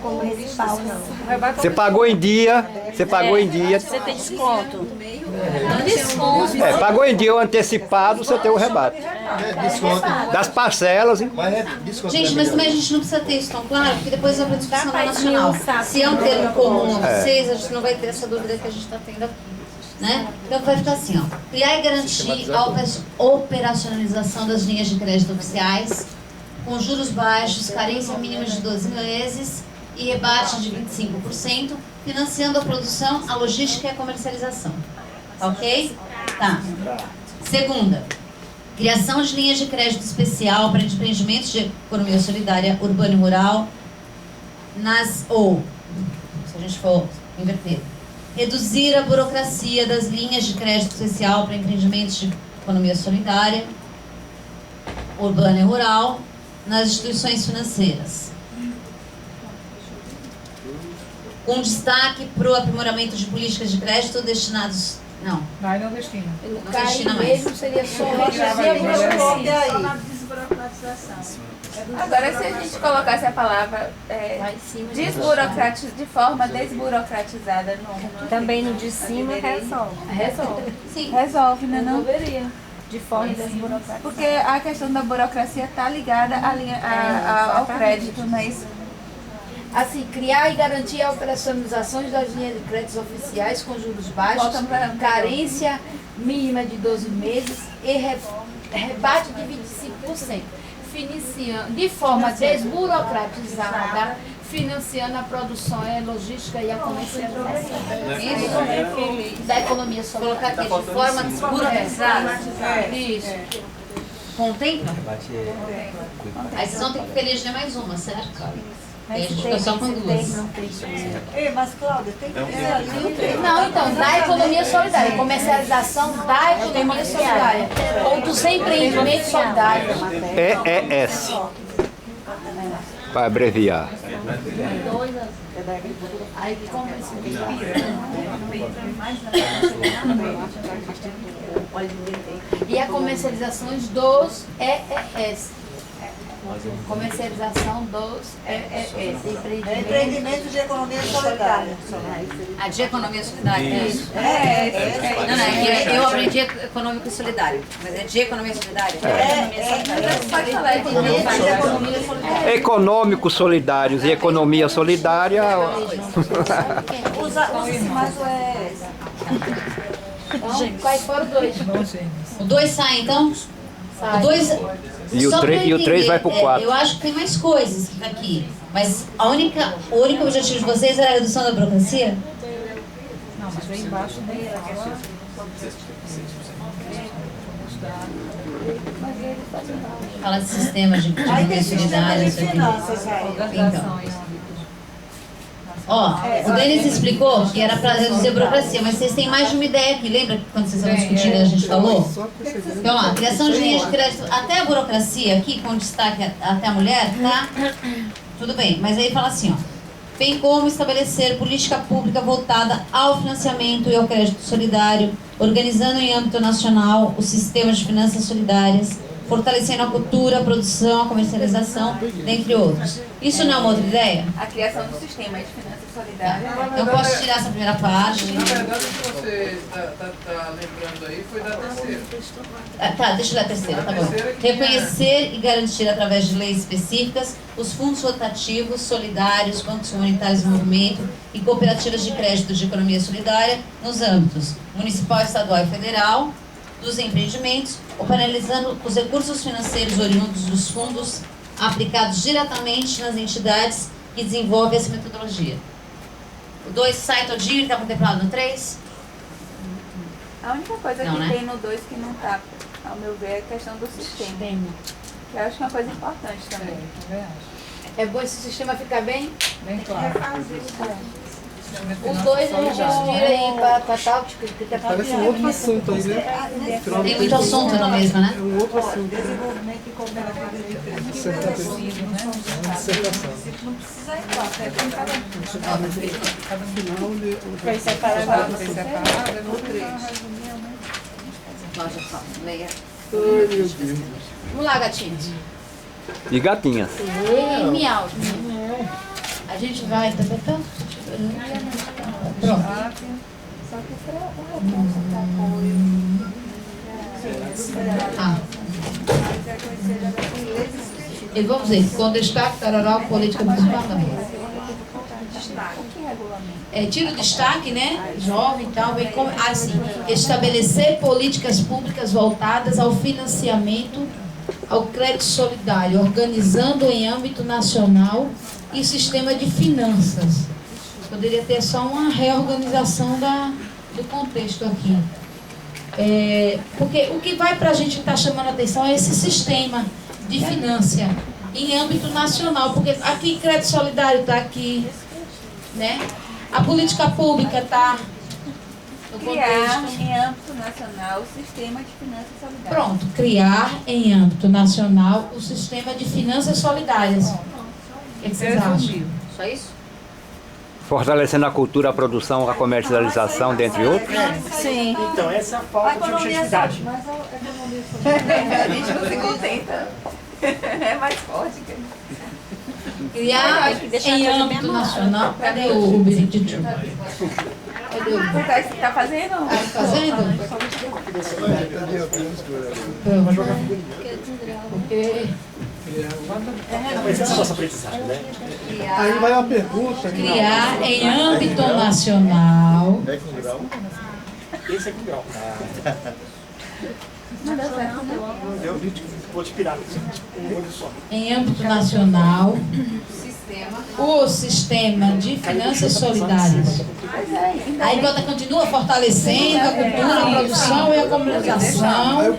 Você pagou em dia, Você tem desconto. Desconto. Pagou em dia ou antecipado, você tem o rebate. Desconto. Das parcelas, hein? Gente, mas também a gente não precisa ter isso tão claro, porque depois vai para a discussão nacional. Se é um termo comum a vocês, a gente não vai ter essa dúvida que a gente está tendo aqui. Né? Então vai ficar assim, ó. Criar e garantir a operacionalização das linhas de crédito oficiais com juros baixos, carência mínima de 12 meses e rebate de 25%, financiando a produção, a logística e a comercialização. Ok? Tá. Segunda, criação de linhas de crédito especial para empreendimentos de economia solidária urbana e rural se a gente for inverter, reduzir a burocracia das linhas de crédito especial para empreendimentos de economia solidária, urbana e rural, nas instituições financeiras. Com destaque para o aprimoramento de políticas de crédito destinados... Não. Vai não destina. No caso mesmo seria só reduzir a burocracia. Agora, se a gente colocasse a palavra de forma desburocratizada no... Também no de cima resolve. Resolve. Sim. Resolve, né? Não Deveria. De forma desburocratizada. Porque a questão da burocracia está ligada ao crédito, não é isso? Assim, criar e garantir a operacionalização das linhas de créditos oficiais com juros baixos, carência mínima de 12 meses e rebate de 25%. Financiando de forma desburocratizada, financiando a produção, a logística e a comercialização. Isso. Da economia solidária. Colocar aqui, de forma desburocratizada. Isso. Contempla? Aí vocês vão ter que eleger mais uma, certo? E a gente fica só com duas. Mas, Cláudia, tem que ter ali. Não, então, da economia solidária, comercialização da economia solidária, ou dos empreendimentos solidários. EES. Para abreviar. Aí, como e a comercialização dos EES. Comercialização dos empreendimentos de economia solidária. A de economia solidária? Isso. Não, é que eu aprendi econômico e solidário, mas é de economia solidária? Econômicos solidários e economia solidária. Use mais o ES. Então, quais foram os dois? O 2 sai, então? Sai. O 2... E o 3 vai pro 4. Eu acho que tem mais coisas aqui, mas o único objetivo de vocês era a redução da burocracia? Não, mas aí embaixo nem Fala de sistemas de economia solidária, isso aqui. Então. Ó, o Denis explicou que era para reduzir a burocracia, mas vocês têm mais de uma ideia aqui. Lembra que quando vocês estavam discutindo a gente falou? Então, ó, criação de linhas de crédito, até a burocracia aqui, com destaque até a mulher, tá? Tudo bem, mas aí fala assim, ó. Bem como estabelecer política pública voltada ao financiamento e ao crédito solidário, organizando em âmbito nacional os sistemas de finanças solidárias, fortalecendo a cultura, a produção, a comercialização, dentre outros. Isso não é uma outra ideia? A criação do sistema de finanças solidárias. Eu posso tirar essa primeira parte? Na verdade, o que você está lembrando aí foi da terceira. Tá, deixa eu ler a terceira, tá bom. Reconhecer e garantir através de leis específicas os fundos rotativos, solidários, bancos comunitários em movimento e cooperativas de crédito de economia solidária nos âmbitos municipal, estadual e federal, dos empreendimentos, operalizando os recursos financeiros oriundos dos fundos aplicados diretamente nas entidades que desenvolvem essa metodologia. O 2 sai todinho e está contemplado no 3? A única coisa Não, que né? tem no 2 que não está, ao meu ver, é a questão do sistema. Que eu acho que é uma coisa importante também. É bom esse sistema ficar bem? Bem claro. Os dois a gente tira aí para tal, que Parece um outro assunto aí, né? Tem muito assunto na mesma, né? É um outro assunto. Desenvolvimento e cooperativa de Dissertação. Não precisa entrar, é com cada Final, Foi separado, é no 3. Nossa, só, leia. Ai, meu Deus. Vamos lá, gatinhos. E gatinhas. Ei, miau. A gente vai... Pronto. Só que para o recurso de apoio. E vamos ver, com destaque, tarará, política municipal também. Tira o destaque, né? Jovem e tal, bem como, assim, estabelecer políticas públicas voltadas ao financiamento, ao crédito solidário, organizando em âmbito nacional e sistema de finanças. Poderia ter só uma reorganização do contexto aqui. Porque o que vai para a gente estar chamando a atenção é esse sistema de finança em âmbito nacional, porque aqui crédito solidário está aqui, né? A política pública está no Criar contexto. em âmbito nacional o sistema de finanças solidárias. Pronto, criar em âmbito nacional o sistema de finanças solidárias. O que vocês acham? Só isso? Fortalecendo a cultura, a produção, a comercialização, dentre outros. Sim. Então, essa falta de objetividade. A gente não se contenta. É mais forte que Criar em âmbito nacional. Cadê o Benedito? Cadê o... Está fazendo? Tá fazendo? Porque... Mas essa é a nossa aprendizagem, né? Aí vai uma pergunta. Criar em âmbito nacional. É com grau. Esse é com grau. Não deu certo, né? Não deu, vou te pirar. Um olho só. Em âmbito nacional, o sistema de finanças solidárias. Aí bota, continua fortalecendo a cultura, a produção e a comunicação.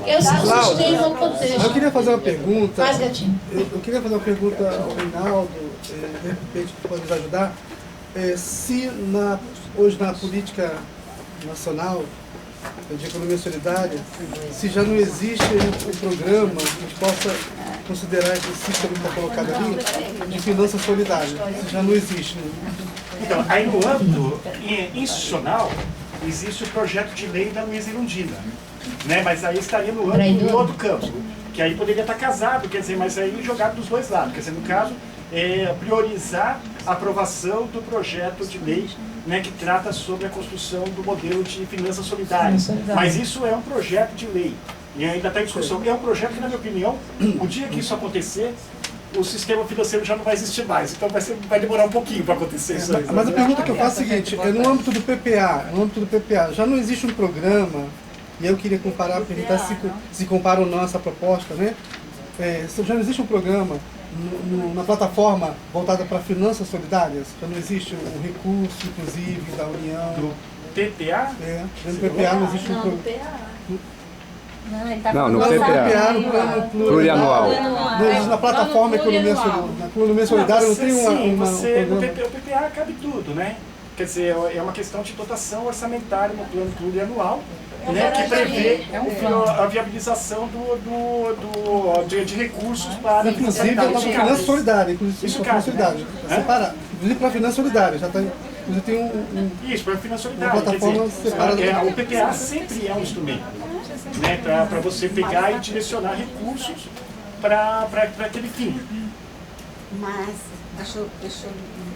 Esse sistema no contexto. Eu queria fazer uma pergunta. Faz, gatinho. Eu queria fazer uma pergunta ao Reinaldo, de repente pode nos ajudar. Se hoje na política nacional de economia solidária, se já não existe um programa que a gente possa considerar esse sistema que está colocado ali de finanças solidárias, se já não existe. Então, aí no âmbito institucional, existe o projeto de lei da Luísa Irundina, né? Mas aí estaria no âmbito do outro campo, que aí poderia estar casado, quer dizer, mas aí jogado dos dois lados, quer dizer, no caso, priorizar a aprovação do projeto de lei, né, que trata sobre a construção do modelo de finanças solidárias. Mas isso é um projeto de lei, e ainda está em discussão. É um projeto que, na minha opinião, o dia que isso acontecer, o sistema financeiro já não vai existir mais. Então vai demorar um pouquinho para acontecer isso aí. Mas a pergunta que eu faço é a seguinte, no âmbito do PPA, já não existe um programa, e eu queria comparar, perguntar se compara ou não essa proposta, né? Já não existe um programa na plataforma voltada para finanças solidárias? Já não existe um recurso, inclusive, da União? Do PPA? No PPA não existe um programa. Não, no PPA, no plano plurianual. Na plataforma Economia Solidária não tem uma no PPA cabe tudo, né? Quer dizer, é uma questão de dotação orçamentária no plano plurianual, né, que prevê a viabilização de recursos para... Inclusive para a finança solidária. Isso cabe, né? Inclusive para a finança solidária. Já tá, inclusive tem Isso, para a finança solidária. Plataforma separada. O PPA sempre é um instrumento, né, para você pegar e direcionar recursos para aquele fim. Mas, deixa eu me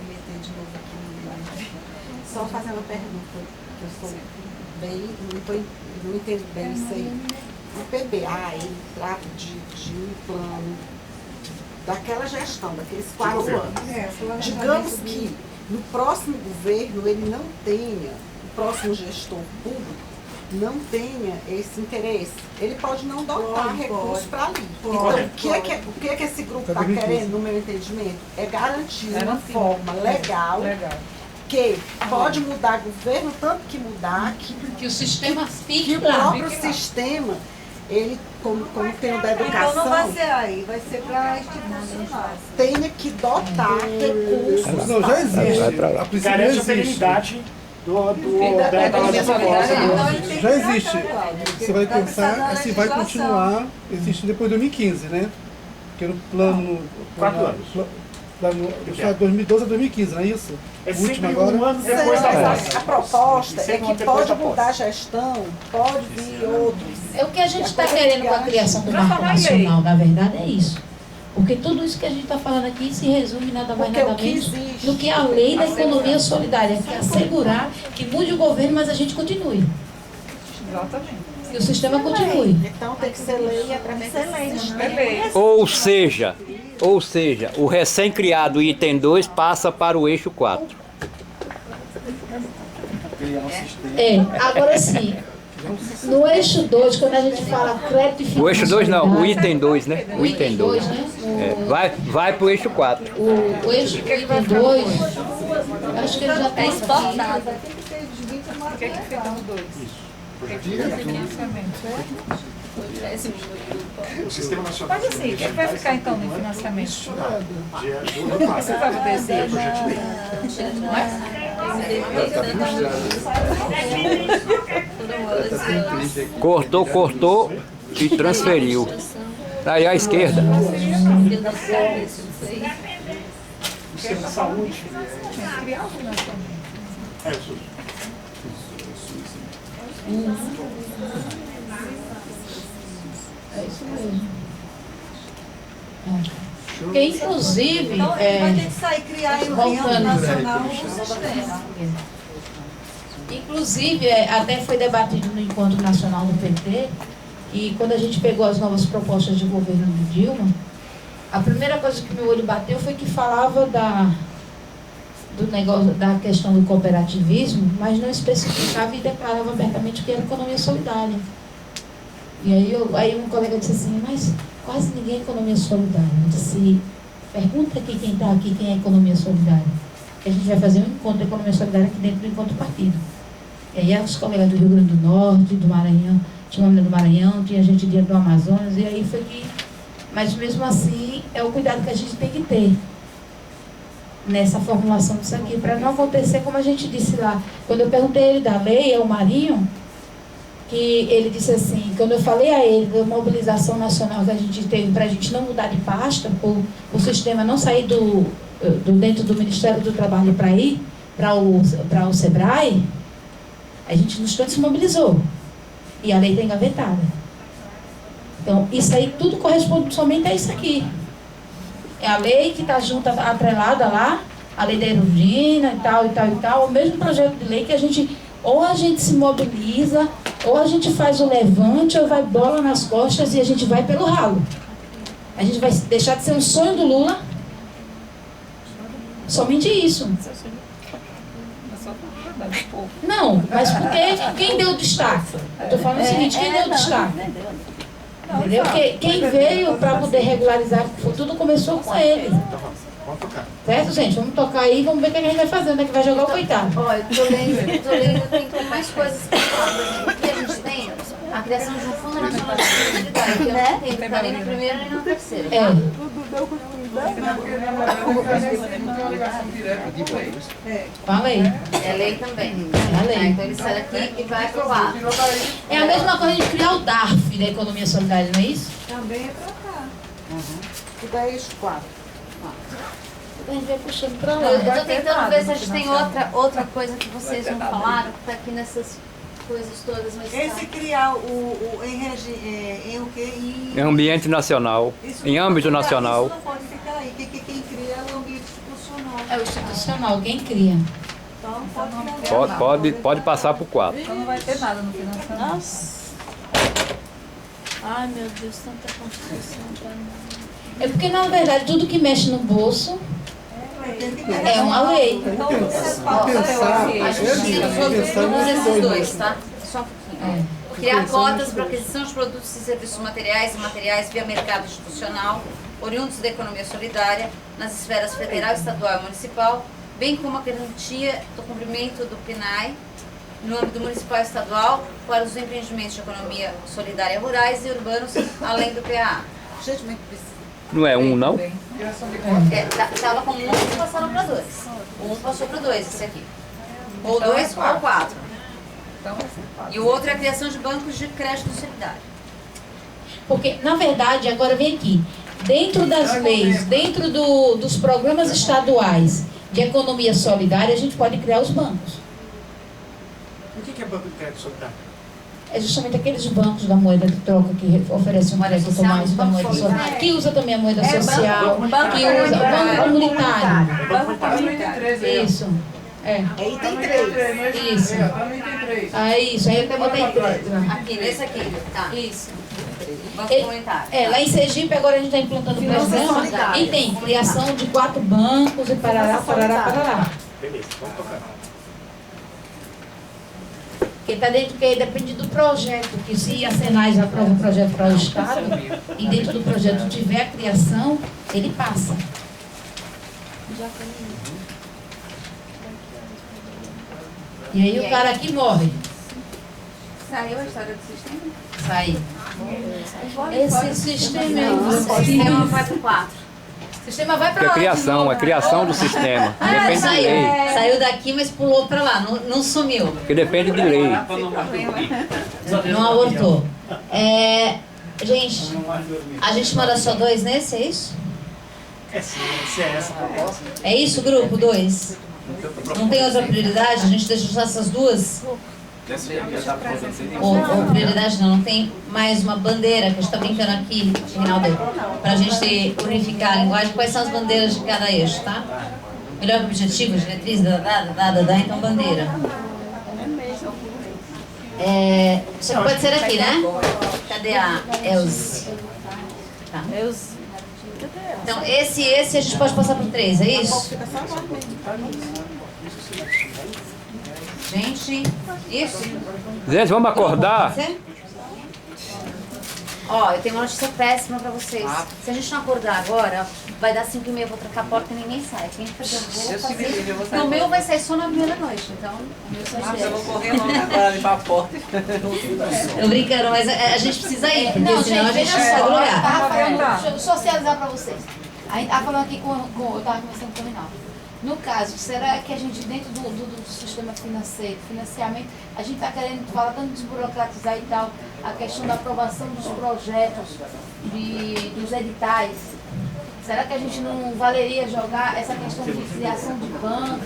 meter de novo aqui. Só fazer uma pergunta, que eu sou bem, não entendo bem isso aí. O PPA, ele trata de um plano daquela gestão, daqueles 4 anos. Digamos que no próximo governo ele não tenha, o próximo gestor público não tenha esse interesse. Ele pode não dotar recursos para ali. Então, o que esse grupo está querendo, no meu entendimento, é garantir uma forma legal que pode mudar governo, tanto que mudar, que o sistema fique que o próprio sistema, ele, como tem o da educação... Então não vai ser aí, vai ser para institucional. Tenha que dotar recursos... Não, já existe. Garante a perenidade já existe. Você vai pensar se vai continuar existindo depois de 2015, né? Porque no plano... 4 anos. De 2012 a 2015, não é isso? É o último sempre agora? um ano depois da posse. A proposta é que pode mudar a gestão, pode vir outros. É o que a gente está querendo com a criação do Marco Nacional, na verdade, é isso. Porque tudo isso que a gente está falando aqui se resume nada mais nada menos do que a lei da economia solidária, que é assegurar que mude o governo, mas a gente continue. Exatamente. E o sistema continue. Então tem que ser lei, é para ser lei. Ou seja, o recém-criado item 2 passa para o eixo 4. Agora sim, no eixo 2, quando a gente fala crédito e finanças... O eixo 2 não, o item 2, né? O item 2. Vai para o eixo 4. O eixo item 2, acho que ele já está exportado. O que é que fica no 2? O Sistema Nacional. Mas assim, o que vai ficar então no financiamento? Você vai descer? Cortou e transferiu. Aí à esquerda. O Sistema de Saúde. É isso mesmo. Porque, inclusive, então, vai ter que sair, criar em União Nacional um sistema. Inclusive, até foi debatido no Encontro Nacional do PT, e quando a gente pegou as novas propostas de governo de Dilma, a primeira coisa que meu olho bateu foi que falava do negócio, da questão do cooperativismo, mas não especificava e declarava abertamente que era economia solidária. E aí um colega disse assim, mas quase ninguém é economia solidária. Eu disse, pergunta aqui quem está aqui, quem é economia solidária. Que a gente vai fazer um encontro de economia solidária aqui dentro do encontro partido. E aí os colegas do Rio Grande do Norte, do Maranhão, tinha uma menina do Maranhão, tinha gente do Amazonas, e aí foi que... Mas mesmo assim, é o cuidado que a gente tem que ter nessa formulação disso aqui, para não acontecer como a gente disse lá. Quando eu perguntei a ele da lei, é o Marinho, que ele disse assim, quando eu falei a ele da mobilização nacional que a gente teve para a gente não mudar de pasta, o sistema não sair dentro do Ministério do Trabalho para ir para o SEBRAE, A gente no instante se mobilizou. E a lei está engavetada. Então, isso aí tudo corresponde somente a isso aqui. É a lei que está junto, atrelada lá, a lei da Erundina e tal, e tal, e tal. O mesmo projeto de lei que a gente, ou a gente se mobiliza, ou a gente faz o levante, ou vai bola nas costas e a gente vai pelo ralo. A gente vai deixar de ser um sonho do Lula. Somente isso. Não, mas porque quem deu o destaque? Eu estou falando o seguinte, quem deu o destaque? Entendeu? Quem veio para poder regularizar, tudo começou com ele. Certo, gente? Vamos tocar aí e vamos ver o que a gente vai fazer, onde é que vai jogar o coitado. Olha, eu tô lendo, tem mais coisas que falam. O que a gente tem? A criação de um Fundo Nacional de Solidariedade, que eu não tenho, está nem na primeira nem na terceira. É. Fala aí. É lei também. É lei. Então ele sai daqui e vai aprovar. É a mesma coisa de criar o DARF da economia solidária, não é isso? Também é pra cá. E daí os 4. A gente vai puxando pra lá. Eu estou tentando ver se a gente tem outra coisa que vocês não falaram, que está aqui nessas coisas todas. Mas esse criar em o quê? Em ambiente nacional, em âmbito nacional. Isso não pode ficar aí. Quem cria é o ambiente institucional. É o institucional, quem cria. Então Pode passar por 4. Então não vai ter nada no financiamento. Nossa. Ai, meu Deus, tanta Constituição pra mim. É porque, na verdade, tudo que mexe no bolso é uma lei. A gente tem esses dois, tá? Só um pouquinho. Criar cotas para aquisição de produtos e serviços materiais e imateriais via mercado institucional, oriundos da economia solidária, nas esferas federal, estadual e municipal, bem como a garantia do cumprimento do PNAE no âmbito municipal e estadual para os empreendimentos de economia solidária rurais e urbanos, além do PAA. Não é um, não? Estava com um e passaram para 2. Um passou para 2, esse aqui. Ou 2 ou 4. E o outro é a criação de bancos de crédito solidário. Porque, na verdade, agora vem aqui, dentro das leis, dentro dos programas estaduais de economia solidária, a gente pode criar os bancos. O que é banco de crédito solidário? É justamente aqueles bancos da moeda de troca que oferecem um crédito mais da moeda solidária, que usa também a moeda social, que usa o banco comunitário. Banco comunitário. Isso. É. Aí tem 3. Isso. Aí isso, aí eu até botei 3. Aqui, nesse aqui. Tá. Isso. Banco comunitário. Lá em Sergipe agora a gente está implantando o programa e tem criação de 4 bancos e parará, parará, parará. Beleza, vamos tocar. Porque está dentro, que depende do projeto, que se a Senai já aprova o projeto para o Estado, e dentro do projeto tiver a criação, ele passa. E aí o cara aqui morre. Saiu a história do sistema? Saiu. Esse sistema é o sistema vai para o 4. O sistema vai para É lá. a criação do sistema. Depende de lei. Saiu daqui, mas pulou para lá, não sumiu. Porque depende de lei. Não abortou. Gente, a gente manda só 2 nesse, é isso? Se é essa a proposta. É isso, grupo 2? Não tem outra prioridade? A gente deixa só essas duas? Ou prioridade não tem mais uma bandeira, que a gente está brincando aqui, Rinaldo, para a gente unificar a linguagem. Quais são as bandeiras de cada eixo, tá? Melhor objetivo, diretriz, então bandeira. Isso aqui pode ser aqui, né? Cadê a Elze? Tá. Então, esse a gente pode passar por 3, é isso? Gente, isso? Gente, vamos acordar? Ó, eu tenho uma notícia péssima pra vocês. Se a gente não acordar agora, vai dar 5h30, eu vou trancar a porta e ninguém sai. Quem perder o voo, vou fazer. O meu vai sair só na primeira noite, então... Eu vou correr logo agora, limpar a porta. Eu brincando, mas a gente precisa ir, porque senão a gente sai do lugar. Deixa eu socializar pra vocês. A gente tá falando aqui eu tava conversando com o Rinaldo. No caso, será que a gente, dentro do sistema financeiro, financiamento, a gente está querendo falar tanto de desburocratizar e tal, a questão da aprovação dos projetos, dos editais? Será que a gente não valeria jogar essa questão de criação de banco,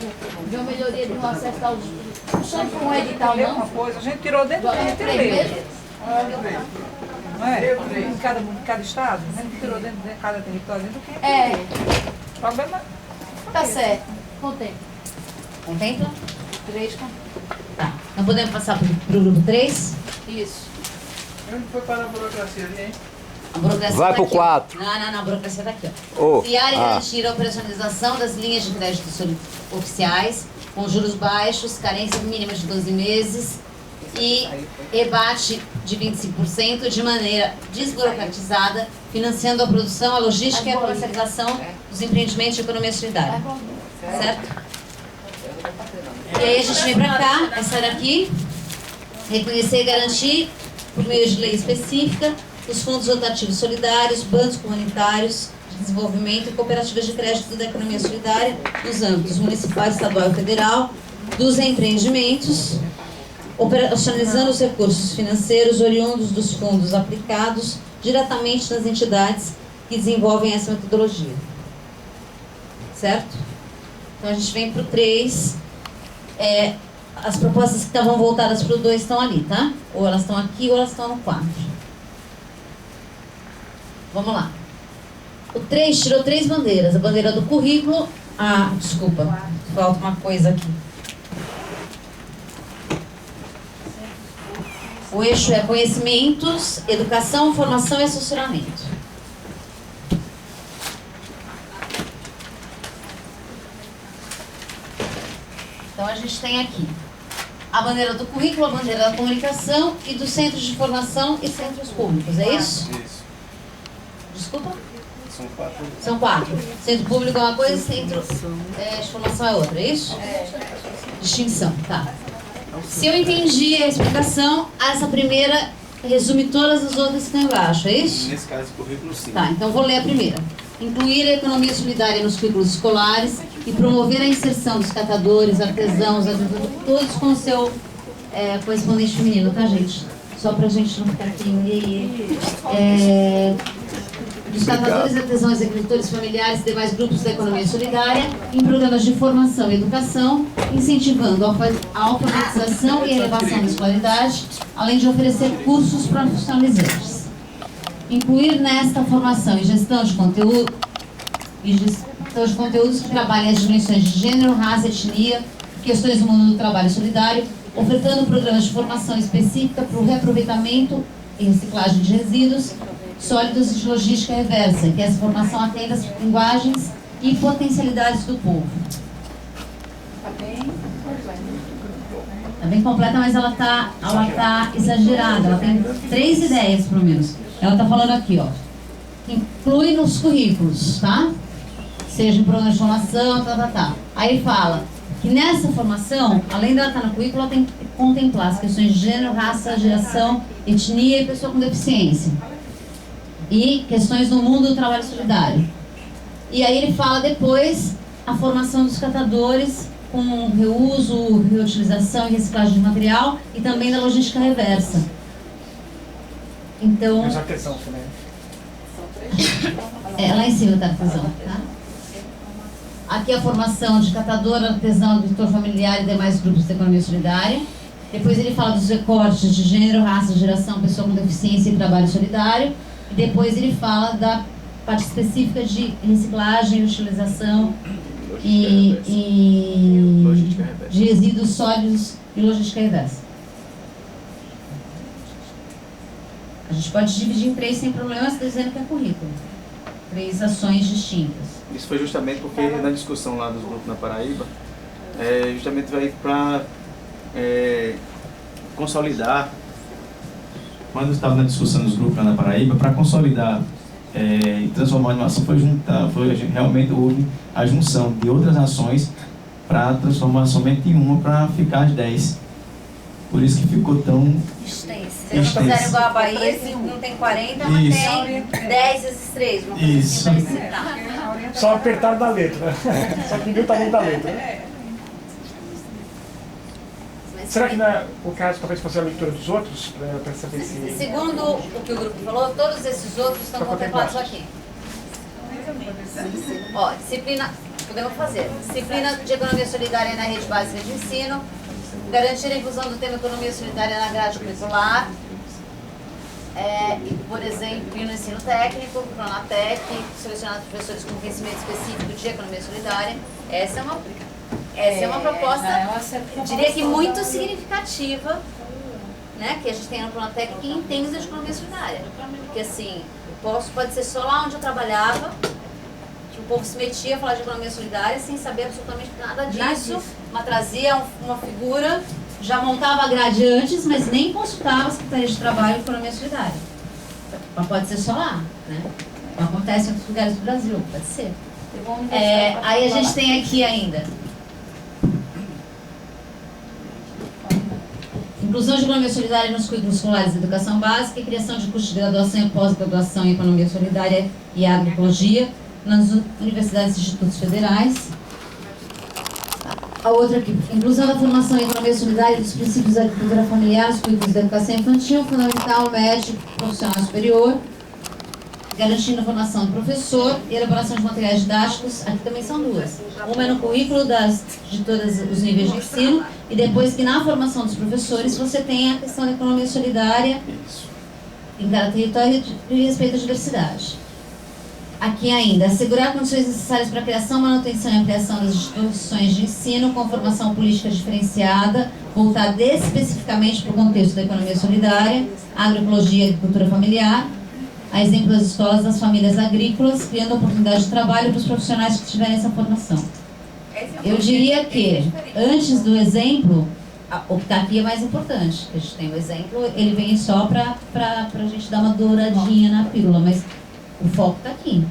de uma melhoria do acesso funciona com um edital, não? Uma coisa, a gente tirou dentro do lei. Não é? Em cada estado, a gente tirou dentro de cada território, dentro do que é. O problema tá certo. Contempla. Contempla? 3 Tá. Então podemos passar para o grupo 3? Isso. Onde foi para a burocracia ali, hein? A burocracia Vai tá pro aqui, ó. 4. Não, a burocracia tá aqui, ó. Oh, Criar e garantir a operacionalização das linhas de crédito oficiais com juros baixos, carência mínima de 12 meses e rebate de 25% de maneira desburocratizada, financiando a produção, a logística e a comercialização dos empreendimentos de economia solidária. Certo? E aí a gente vem para cá, essa daqui, reconhecer e garantir, por meio de lei específica, os fundos rotativos solidários, bancos comunitários de desenvolvimento e cooperativas de crédito da economia solidária nos âmbitos municipal, estadual e federal, dos empreendimentos, operacionalizando os recursos financeiros oriundos dos fundos aplicados diretamente nas entidades que desenvolvem essa metodologia. Certo? Então a gente vem para o 3. As propostas que estavam voltadas para o 2 estão ali, tá? Ou elas estão aqui ou elas estão no 4. Vamos lá. O 3 tirou 3 bandeiras. A bandeira do currículo. Desculpa. Falta uma coisa aqui. O eixo é conhecimentos, educação, formação e assessoramento. Então a gente tem aqui a bandeira do currículo, a bandeira da comunicação e dos centros de formação e centros públicos, é isso? Isso. Desculpa? São 4. São 4. Centro público é uma coisa, centro de formação é outra, é isso? Distinção, tá. Se eu entendi a explicação, essa primeira resume todas as outras que estão embaixo, é isso? Nesse caso, currículo sim. Tá, então vou ler a primeira. Incluir a economia solidária nos currículos escolares e promover a inserção dos catadores, artesãos, todos com o seu correspondente feminino, tá, gente? Só pra gente não ficar aqui dos catadores, artesãos, agricultores familiares e demais grupos da economia solidária em programas de formação e educação, incentivando a alfabetização e elevação da escolaridade, além de oferecer cursos profissionalizantes. Incluir nesta formação e gestão de conteúdos que trabalhem as dimensões de gênero, raça, etnia, questões do mundo do trabalho solidário, ofertando programas de formação específica para o reaproveitamento e reciclagem de resíduos sólidos e de logística reversa, que essa formação atenda às linguagens e potencialidades do povo. Está bem completa, mas ela tá exagerada. Ela tem 3 ideias, pelo menos. Ela está falando aqui, ó. Inclui nos currículos, tá? Seja em programa de formação, tá. Aí fala que nessa formação, além dela estar no currículo, ela tem que contemplar as questões de gênero, raça, geração, etnia e pessoa com deficiência. E questões no mundo do trabalho solidário. E aí ele fala depois a formação dos catadores com reuso, reutilização e reciclagem de material e também da logística reversa. Então... Mas artesão também. Lá em cima está artesão, tá? Aqui a formação de catador, artesão, agricultor familiar e demais grupos da economia solidária. Depois ele fala dos recortes de gênero, raça, geração, pessoa com deficiência e trabalho solidário. E depois ele fala da parte específica de reciclagem, utilização e de resíduos sólidos e logística reversa. A gente pode dividir em 3 sem problemas, dizendo que é currículo. 3 ações distintas. Isso foi justamente porque na discussão lá dos grupos na Paraíba, justamente veio para consolidar, quando estava na discussão dos grupos lá na Paraíba, para consolidar e transformar em uma ação, foi realmente houve a junção de outras ações para transformar somente em uma para ficar as 10. Por isso que ficou tão extenso. Se eles fizerem igual a Bahia, não tem 40, mas tem 10 esses 3. Isso. Só apertar da letra. Só que viu o tamanho da letra. Será que não é o caso talvez fazer a leitura dos outros? Para saber se... Segundo o que o grupo falou, todos esses outros estão contemplados aqui. Ó, disciplina, podemos fazer. Disciplina de economia solidária na rede básica de ensino, Garantir a inclusão do tema economia solidária na grade curricular. Por exemplo, no ensino técnico, o Pronatec, selecionar professores com conhecimento específico de economia solidária. Essa é uma proposta, diria que muito significativa, né, que a gente tem no Pronatec que entende de economia solidária. Porque assim, pode ser só lá onde eu trabalhava, que o povo se metia a falar de economia solidária sem saber absolutamente nada disso, mas trazia uma figura, já montava a grade antes, mas nem consultava a Secretaria de Trabalho e Economia Solidária. Mas pode ser só lá, né? Acontece em outros lugares do Brasil, pode ser. Aí a gente tem aqui ainda inclusão de economia solidária nos currículos escolares de educação básica e criação de cursos de graduação e pós-graduação em economia solidária e agroecologia nas universidades e institutos federais. A outra aqui, inclusão da formação em economia solidária e dos princípios da agricultura familiar nos currículos da educação infantil, fundamental, médio, profissional superior, garantindo a formação do professor e elaboração de materiais didáticos. Aqui também são duas. Uma é no currículo de todos os níveis de ensino e depois que na formação dos professores você tem a questão da economia solidária em cada território e respeito à diversidade. Aqui ainda, assegurar condições necessárias para a criação, manutenção e ampliação das instituições de ensino com formação política diferenciada, voltada especificamente para o contexto da economia solidária, agroecologia e agricultura familiar, a exemplo das escolas das famílias agrícolas, criando oportunidade de trabalho para os profissionais que tiverem essa formação. Eu diria que, antes do exemplo, o que está aqui é mais importante. A gente tem o exemplo, ele vem só para a gente dar uma douradinha na pílula, mas o foco está aqui.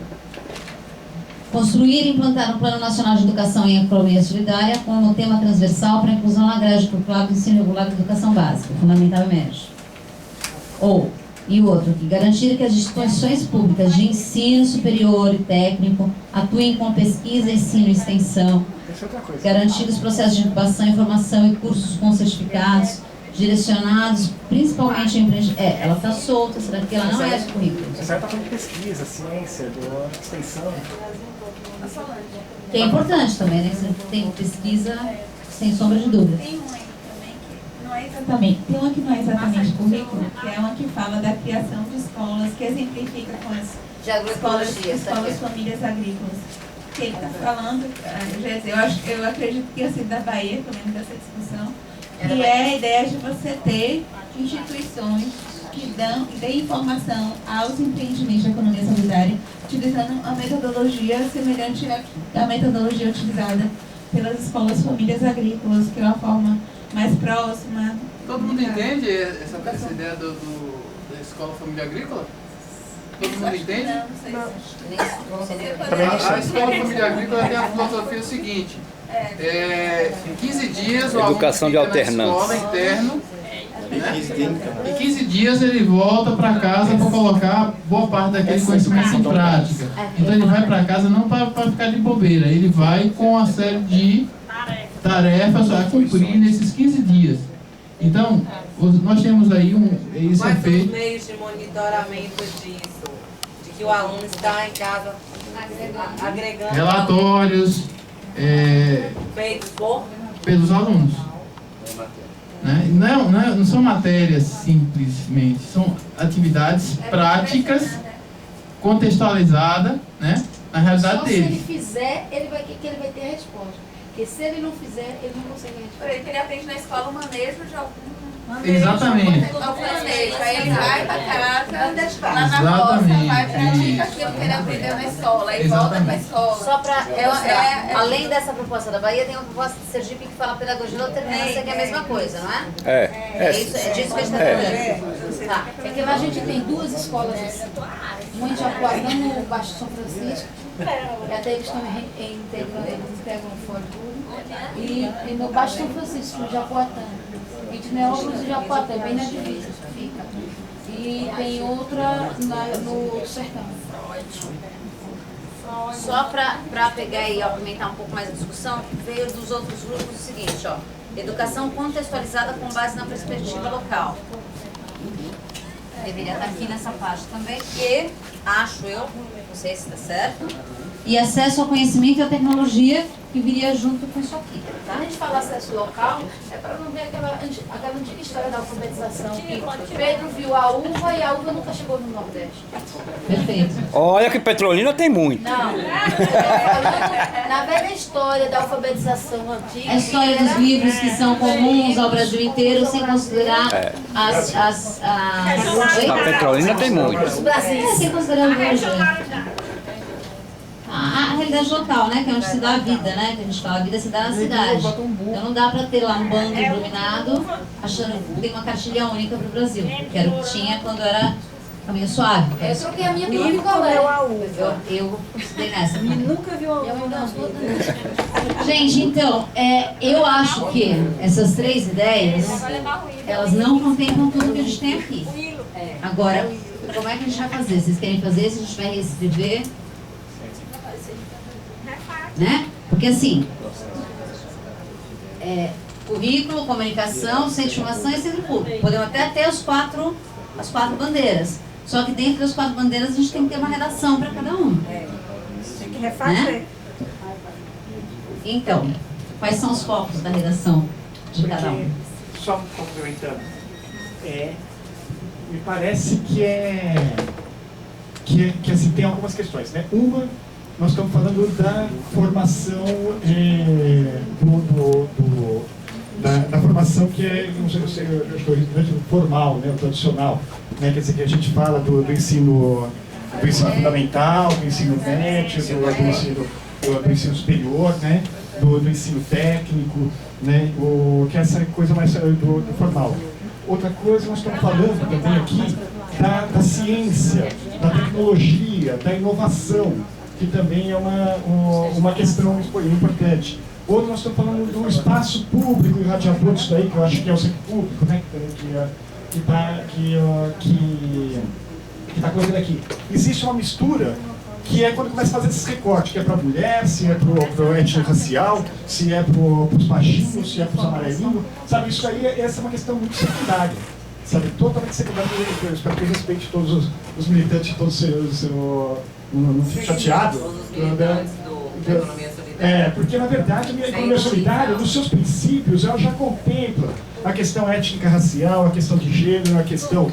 Construir e implantar um Plano Nacional de Educação em Economia Solidária como tema transversal para a inclusão na grade curricular do ensino regular de educação básica, fundamental e médio. E o outro aqui, garantir que as instituições públicas de ensino superior e técnico atuem com pesquisa, ensino e extensão, garantir os processos de incubação, informação e cursos com certificados, direcionados principalmente em empresas. Ela está solta, será que ela não é de currículo? Essa está falando de pesquisa, ciência, extensão. Que é importante também, né? Você tem pesquisa sem sombra de dúvida. Tem uma aí também que não é exatamente, tem uma que não é exatamente currículo, que é uma que fala da criação de escolas, que exemplifica com as escolas famílias agrícolas. Que ele está falando, eu acredito que ia ser da Bahia, pelo menos dessa discussão, que é a ideia de você ter instituições que dêem informação aos empreendimentos de economia solidária, utilizando a metodologia semelhante à metodologia utilizada pelas escolas famílias agrícolas, que é uma forma mais próxima. Todo mundo entende essa ideia da escola família agrícola? Todo mundo entende? A escola família agrícola tem a filosofia seguinte: em 15 dias o educação de aluno fica na escola interno, né? Em 15 dias ele volta para casa para colocar boa parte daquele conhecimento em prática. Então ele vai para casa não para ficar de bobeira, ele vai com uma série de tarefas a cumprir nesses 15 dias. Então, nós temos aí isso é feito. Quais são os meios de monitoramento disso? De que o aluno está em casa agregando Relatórios feitos por? Pelos alunos. Né? Não são matérias simplesmente, são atividades práticas, contextualizadas, né, na realidade dele. Se ele fizer, ele vai ter a resposta. Porque se ele não fizer, ele não consegue responder. Ele aprende na escola o manejo de algum Exatamente. Aí ele vai para casa, lá na roça, vai pratica aquilo que ele aprendeu na escola e volta para a escola. Só para além dessa proposta da Bahia, tem uma proposta de Sergipe que fala pedagogia da alternância, que é a mesma coisa, não é? É disso que a gente está falando. Tá. É que lá a gente tem duas escolas assim. Uma em Japoatã, no Baixo São Francisco, e até eles também integram fora tudo. E no Baixo São Francisco, no Japoatã. Entre Neópolis e Japoatã, bem na divisa fica. E tem outra no Sertão. Só para pegar e aumentar um pouco mais a discussão, veio dos outros grupos o seguinte, ó. Educação contextualizada com base na perspectiva local. Deveria estar aqui nessa parte também, que acho eu, não sei se está certo, e acesso ao conhecimento e à tecnologia que viria junto com isso aqui. Quando a gente fala acesso local, é para não ver aquela antiga história da alfabetização, que Pedro viu a uva e a uva nunca chegou no Nordeste. Perfeito. Olha que Petrolina tem muito. Não, na velha história da alfabetização antiga... A história dos livros que são comuns ao Brasil inteiro, sem considerar A Petrolina tem muito. Os Brasis. Sem considerar o a realidade local, né? Que é onde se dá a vida, né? Que a gente fala, a vida se dá na cidade. Então não dá pra ter lá um bando iluminado achando que tem uma cartilha única pro Brasil. Que era o que tinha quando era Caminho Suave. Eu troquei a minha pelo picolé. Eu estudei nessa. E nunca viu a uva. Gente, então, eu acho que essas 3 ideias, elas não contemplam tudo que a gente tem aqui. Agora, como é que a gente vai fazer? Vocês querem fazer? Se a gente vai reescrever? Né? Porque assim, currículo, comunicação, centro de formação e centro público. Podemos até ter as quatro bandeiras. Só que dentro das 4 bandeiras a gente tem que ter uma redação para cada uma. Tem que refazer. Né? Então, quais são os focos da redação de cada um? Só complementando, me parece que assim, tem algumas questões, né? Uma, nós estamos falando da formação da formação que é formal, né, o tradicional, né, quer dizer que a gente fala do ensino fundamental, do ensino médio, do ensino superior, né, do ensino técnico, né, que é essa coisa mais do formal. Outra coisa, nós estamos falando também aqui da ciência, da tecnologia, da inovação, que também é uma questão importante. Outra, nós estamos falando do espaço público irradiador disso daí, que eu acho que é o centro público, né, que está colocando aqui. Existe uma mistura que é quando começa a fazer esses recortes, que é para a mulher, se é para o étnico-racial, se é para os baixinhos, se é para os amarelinhos, sabe, isso aí, essa é uma questão muito secundária, sabe, totalmente secundária. Eu espero que respeite todos os militantes, todos não fique chateado. Porque na verdade a economia solidária, nos seus princípios, ela já contempla a questão étnica racial, a questão de gênero, a questão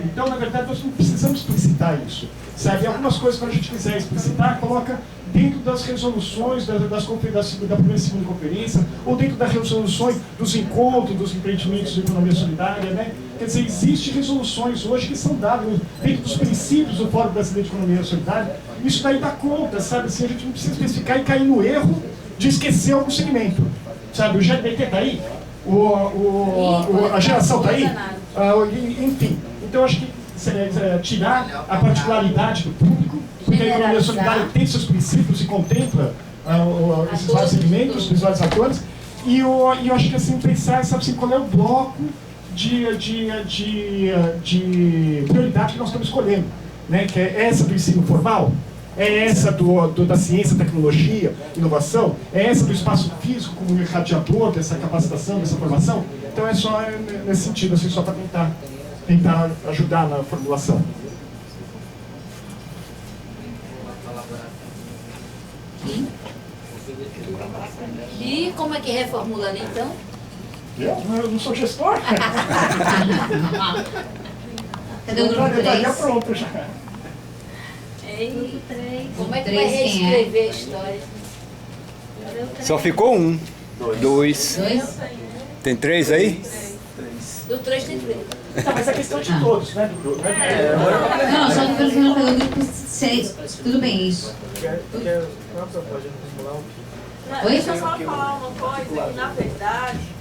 Então, na verdade, nós não precisamos explicitar isso, sabe? Algumas coisas, quando a gente quiser explicitar, coloca dentro das resoluções da primeira e segunda conferência, ou dentro das resoluções dos encontros, dos empreendimentos de economia solidária, né? Quer dizer, existem resoluções hoje que são dadas dentro dos princípios do Fórum Brasileiro de Economia Solidária. Isso daí dá conta, sabe? Assim, a gente não precisa especificar e cair no erro de esquecer algum segmento, sabe? O GBT está aí, a geração está aí, enfim. Então, acho que tirar a particularidade do público, porque a economia solidária tem seus princípios e contempla esses vários segmentos, os vários atores, e eu acho que assim, pensar, sabe assim, qual é o bloco de prioridade que nós estamos escolhendo, né? Que é essa do ensino formal, é essa da ciência, tecnologia, inovação, é essa do espaço físico como irradiador, dessa capacitação, dessa formação. Então é só nesse sentido, assim, só para tentar ajudar na formulação. E como é que reformula ali então? Eu não sou gestor. Cadê o grupo 3? Já pronto já. Como é que vai reescrever a história? Só ficou um. Dois. Tem 3 aí? Do 3 tem 3. Tá, mas é questão de todos, né? Não, só que pelo menos pelo grupo 6. Tudo bem, isso. Deixa eu só falar uma coisa, na verdade...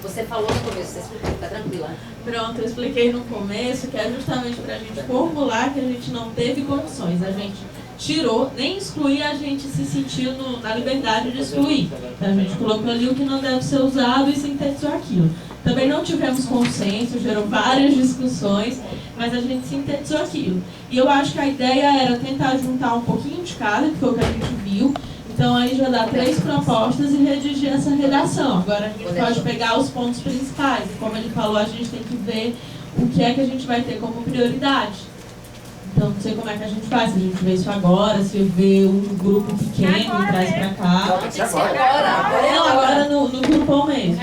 Você falou no começo, você explicou, fica tranquila. Pronto, eu expliquei no começo que é justamente para a gente formular que a gente não teve condições. A gente tirou, nem excluir, a gente se sentiu na liberdade de excluir. Então, a gente colocou ali o que não deve ser usado e sintetizou aquilo. Também não tivemos consenso, gerou várias discussões, mas a gente sintetizou aquilo. E eu acho que a ideia era tentar juntar um pouquinho de cada, que foi o que a gente viu. Então, aí já dá 3 propostas e redigir essa redação. Agora, a gente pode pegar os pontos principais. Como ele falou, a gente tem que ver o que é que a gente vai ter como prioridade. Então, não sei como é que a gente faz, se a gente vê isso agora, se vê um grupo pequeno e traz pra cá. Tem que ser agora. Não, agora no grupão mesmo.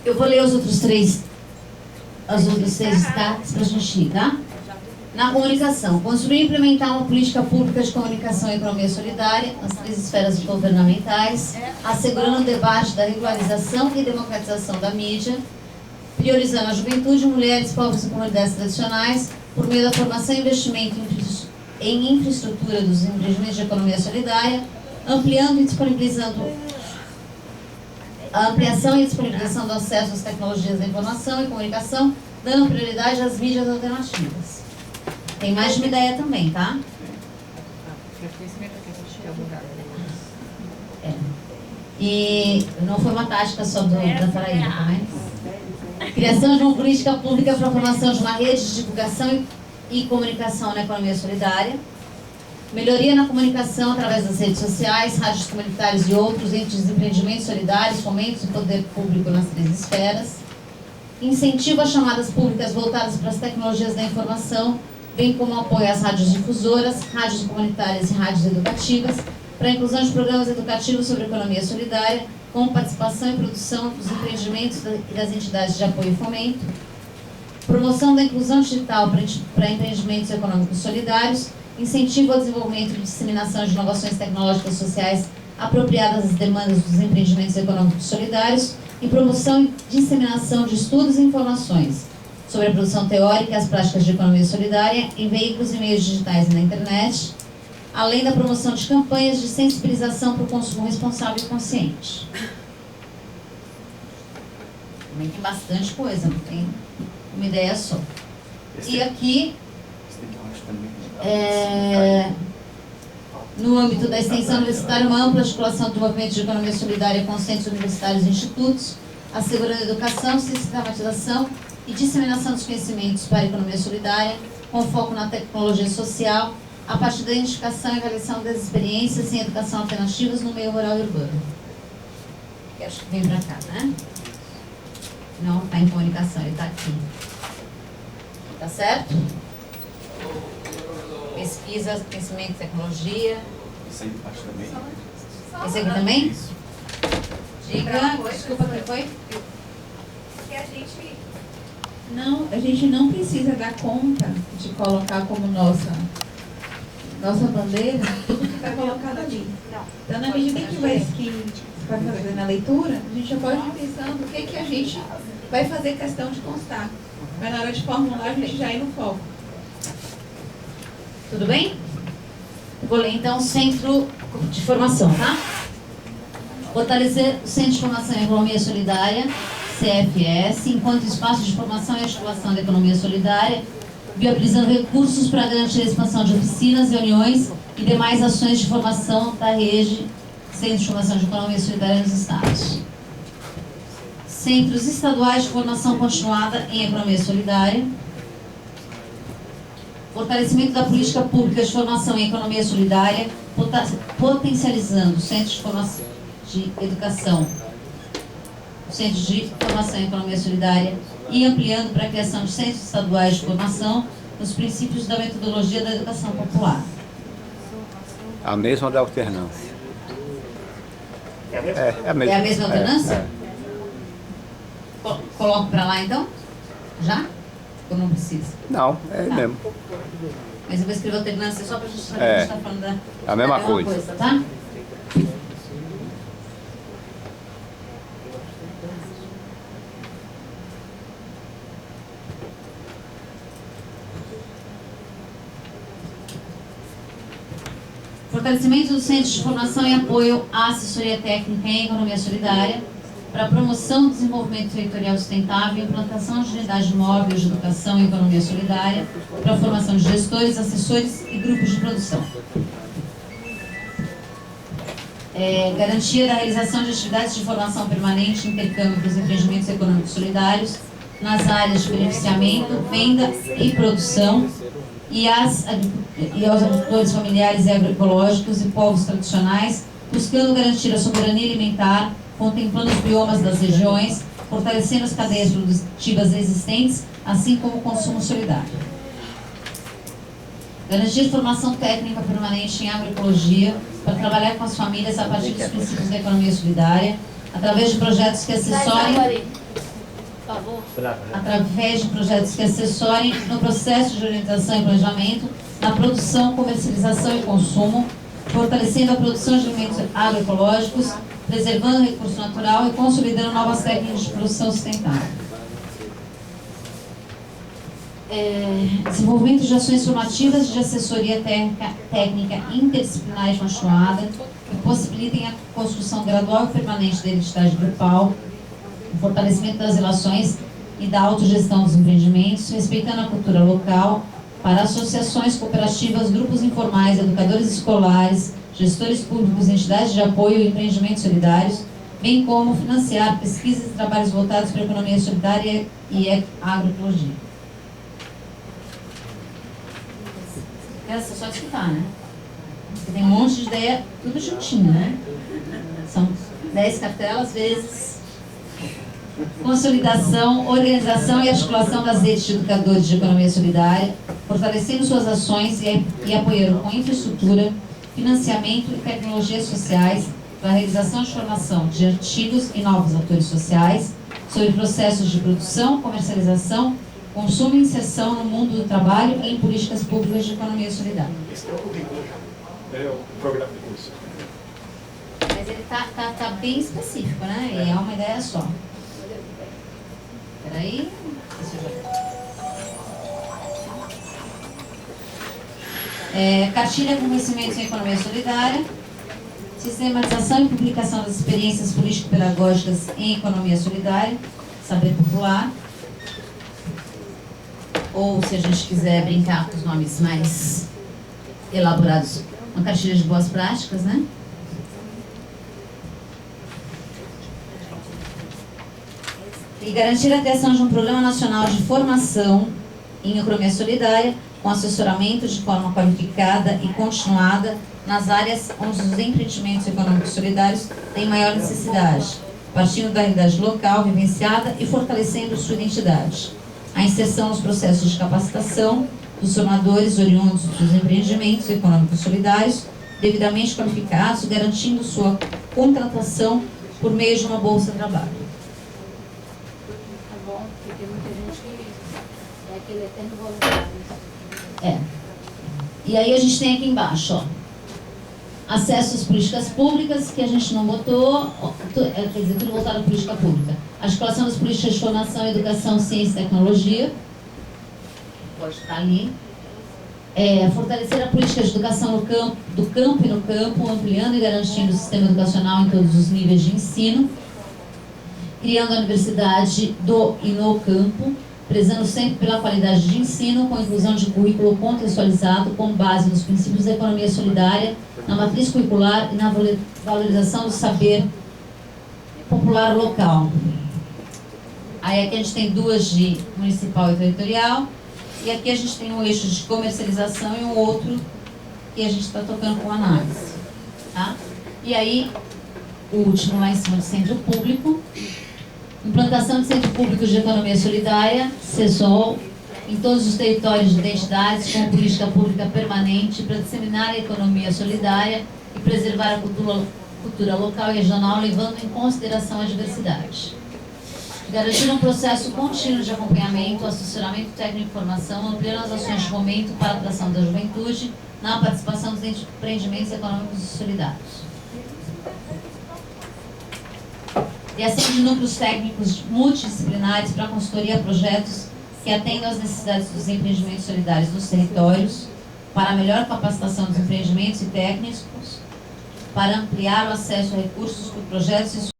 Eu vou ler os outros três destaques pra gente ir, tá? Na comunicação, construir e implementar uma política pública de comunicação e economia solidária nas 3 esferas governamentais, assegurando o debate da regularização e democratização da mídia, priorizando a juventude, mulheres, povos e comunidades tradicionais, por meio da formação e investimento em infraestrutura dos empreendimentos de economia solidária, ampliando e disponibilizando a ampliação e disponibilização do acesso às tecnologias da informação e comunicação, dando prioridade às mídias alternativas. Tem mais de uma ideia também, tá? E não foi uma tática só da Paraíba, mas... Criação de uma política pública para a formação de uma rede de divulgação e comunicação na economia solidária. Melhoria na comunicação através das redes sociais, rádios comunitários e outros entre os empreendimentos solidários, fomentos e poder público nas 3 esferas. Incentivo às chamadas públicas voltadas para as tecnologias da informação, bem como apoio às rádios difusoras, rádios comunitárias e rádios educativas, para a inclusão de programas educativos sobre economia solidária, com participação e produção dos empreendimentos e das entidades de apoio e fomento. Promoção da inclusão digital para empreendimentos econômicos solidários, incentivo ao desenvolvimento e disseminação de inovações tecnológicas sociais apropriadas às demandas dos empreendimentos econômicos solidários e promoção e disseminação de estudos e informações sobre a produção teórica e as práticas de economia solidária em veículos e meios digitais e na internet, além da promoção de campanhas de sensibilização para o consumo responsável e consciente. Também tem bastante coisa, não tem uma ideia só. E aqui, no âmbito da extensão universitária, uma ampla articulação do movimento de economia solidária com centros universitários e institutos, assegurando educação, sistematização e disseminação dos conhecimentos para a economia solidária, com foco na tecnologia social, a partir da identificação e avaliação das experiências em educação alternativas no meio rural e urbano. Que acho que vem para cá, né? Não está em comunicação, ele está aqui. Tá certo? Pesquisa, conhecimento, tecnologia. Isso aí parte também. Esse aqui também? Diga, desculpa, o que foi? Que a gente não precisa dar conta de colocar como nossa bandeira tudo que está colocado ali. Então, na medida que vai fazer na leitura, a gente já pode ir pensando o que a gente vai fazer questão de constar. Mas na hora de formular, a gente já ir no foco. Tudo bem? Vou ler então o Centro de Formação, tá? Fortalecer o Centro de Formação em Economia Solidária, CFS, enquanto espaço de formação e articulação da economia solidária, viabilizando recursos para garantir a expansão de oficinas, reuniões e demais ações de formação da rede Centro de Formação de Economia Solidária nos Estados. Centros estaduais de formação continuada em economia solidária. Fortalecimento da política pública de formação em economia solidária, potencializando o Centro de Formação de Educação, o Centro de Formação em Economia Solidária e ampliando para a criação de centros estaduais de formação nos princípios da metodologia da educação popular. A mesma da alternância. É a mesma alternância? Coloco para lá então? Já? Ou não precisa? Não, é tá. Mesmo. Mas eu vou escrever alternância só para a gente saber que a gente está falando a mesma coisa. Tá? Fortalecimento do Centro de Formação e Apoio à Assessoria Técnica em Economia Solidária para a promoção do desenvolvimento territorial sustentável e implantação de unidades móveis de educação e economia solidária para a formação de gestores, assessores e grupos de produção. Garantia da realização de atividades de formação permanente e intercâmbio dos empreendimentos econômicos solidários nas áreas de beneficiamento, venda e produção e aos agricultores familiares e agroecológicos e povos tradicionais, buscando garantir a soberania alimentar, contemplando os biomas das regiões, fortalecendo as cadeias produtivas existentes, assim como o consumo solidário. Garantir formação técnica permanente em agroecologia para trabalhar com as famílias a partir dos princípios da economia solidária, através de projetos que assessorem no processo de orientação e planejamento, na produção, comercialização e consumo, fortalecendo a produção de alimentos agroecológicos, preservando o recurso natural e consolidando novas técnicas de produção sustentável. Desenvolvimento de ações formativas de assessoria técnica interdisciplinar e continuada, que possibilitem a construção gradual e permanente da identidade grupal, o fortalecimento das relações e da autogestão dos empreendimentos, respeitando a cultura local, para associações, cooperativas, grupos informais, educadores escolares, gestores públicos, entidades de apoio e empreendimentos solidários, bem como financiar pesquisas e trabalhos voltados para a economia solidária e agroecologia. Essa é só escutar, né? Porque tem um monte de ideia, tudo juntinho, né? São 10 cartelas vezes consolidação, organização e articulação das redes de educadores de economia solidária, fortalecendo suas ações e apoiando com infraestrutura, financiamento e tecnologias sociais para a realização de formação de antigos e novos atores sociais sobre processos de produção, comercialização, consumo e inserção no mundo do trabalho e em políticas públicas de economia solidária. Esse é o currículo. É o programa de curso. Mas ele tá bem específico, né? E é uma ideia só. Peraí. Cartilha com conhecimentos em economia solidária. Sistematização e publicação das experiências político-pedagógicas em economia solidária. Saber popular. Ou, se a gente quiser brincar com os nomes mais elaborados, uma cartilha de boas práticas, né? E garantir a criação de um programa nacional de formação em economia solidária, com assessoramento de forma qualificada e continuada nas áreas onde os empreendimentos econômicos solidários têm maior necessidade, partindo da realidade local vivenciada e fortalecendo sua identidade. A inserção nos processos de capacitação dos formadores oriundos dos empreendimentos econômicos solidários, devidamente qualificados, garantindo sua contratação por meio de uma bolsa de trabalho. Tá bom, porque tem muita gente que é aquele eterno voluntário. E aí a gente tem aqui embaixo, ó, acesso às políticas públicas, que a gente não botou, quer dizer, tudo voltado à política pública. Articulação das políticas de formação, educação, ciência e tecnologia. Pode estar ali. Fortalecer a política de educação do campo e no campo, ampliando e garantindo o sistema educacional em todos os níveis de ensino. Criando a universidade do e no campo, prezando sempre pela qualidade de ensino, com a inclusão de currículo contextualizado com base nos princípios da economia solidária, na matriz curricular e na valorização do saber popular local. Aí aqui a gente tem duas de municipal e territorial, e aqui a gente tem um eixo de comercialização e um outro que a gente está tocando com análise. Tá? E aí, o último lá em cima de centro público, implantação de centro público de economia solidária, CESOL, em todos os territórios de identidades, com política pública permanente para disseminar a economia solidária e preservar a cultura local e regional, levando em consideração a diversidade. Garantir um processo contínuo de acompanhamento, assessoramento técnico e formação, ampliando as ações de fomento para a atração da juventude na participação dos empreendimentos econômicos solidários. Criação de núcleos técnicos multidisciplinares para consultoria a projetos que atendam às necessidades dos empreendimentos solidários nos territórios, para a melhor capacitação dos empreendimentos e técnicos, para ampliar o acesso a recursos por projetos e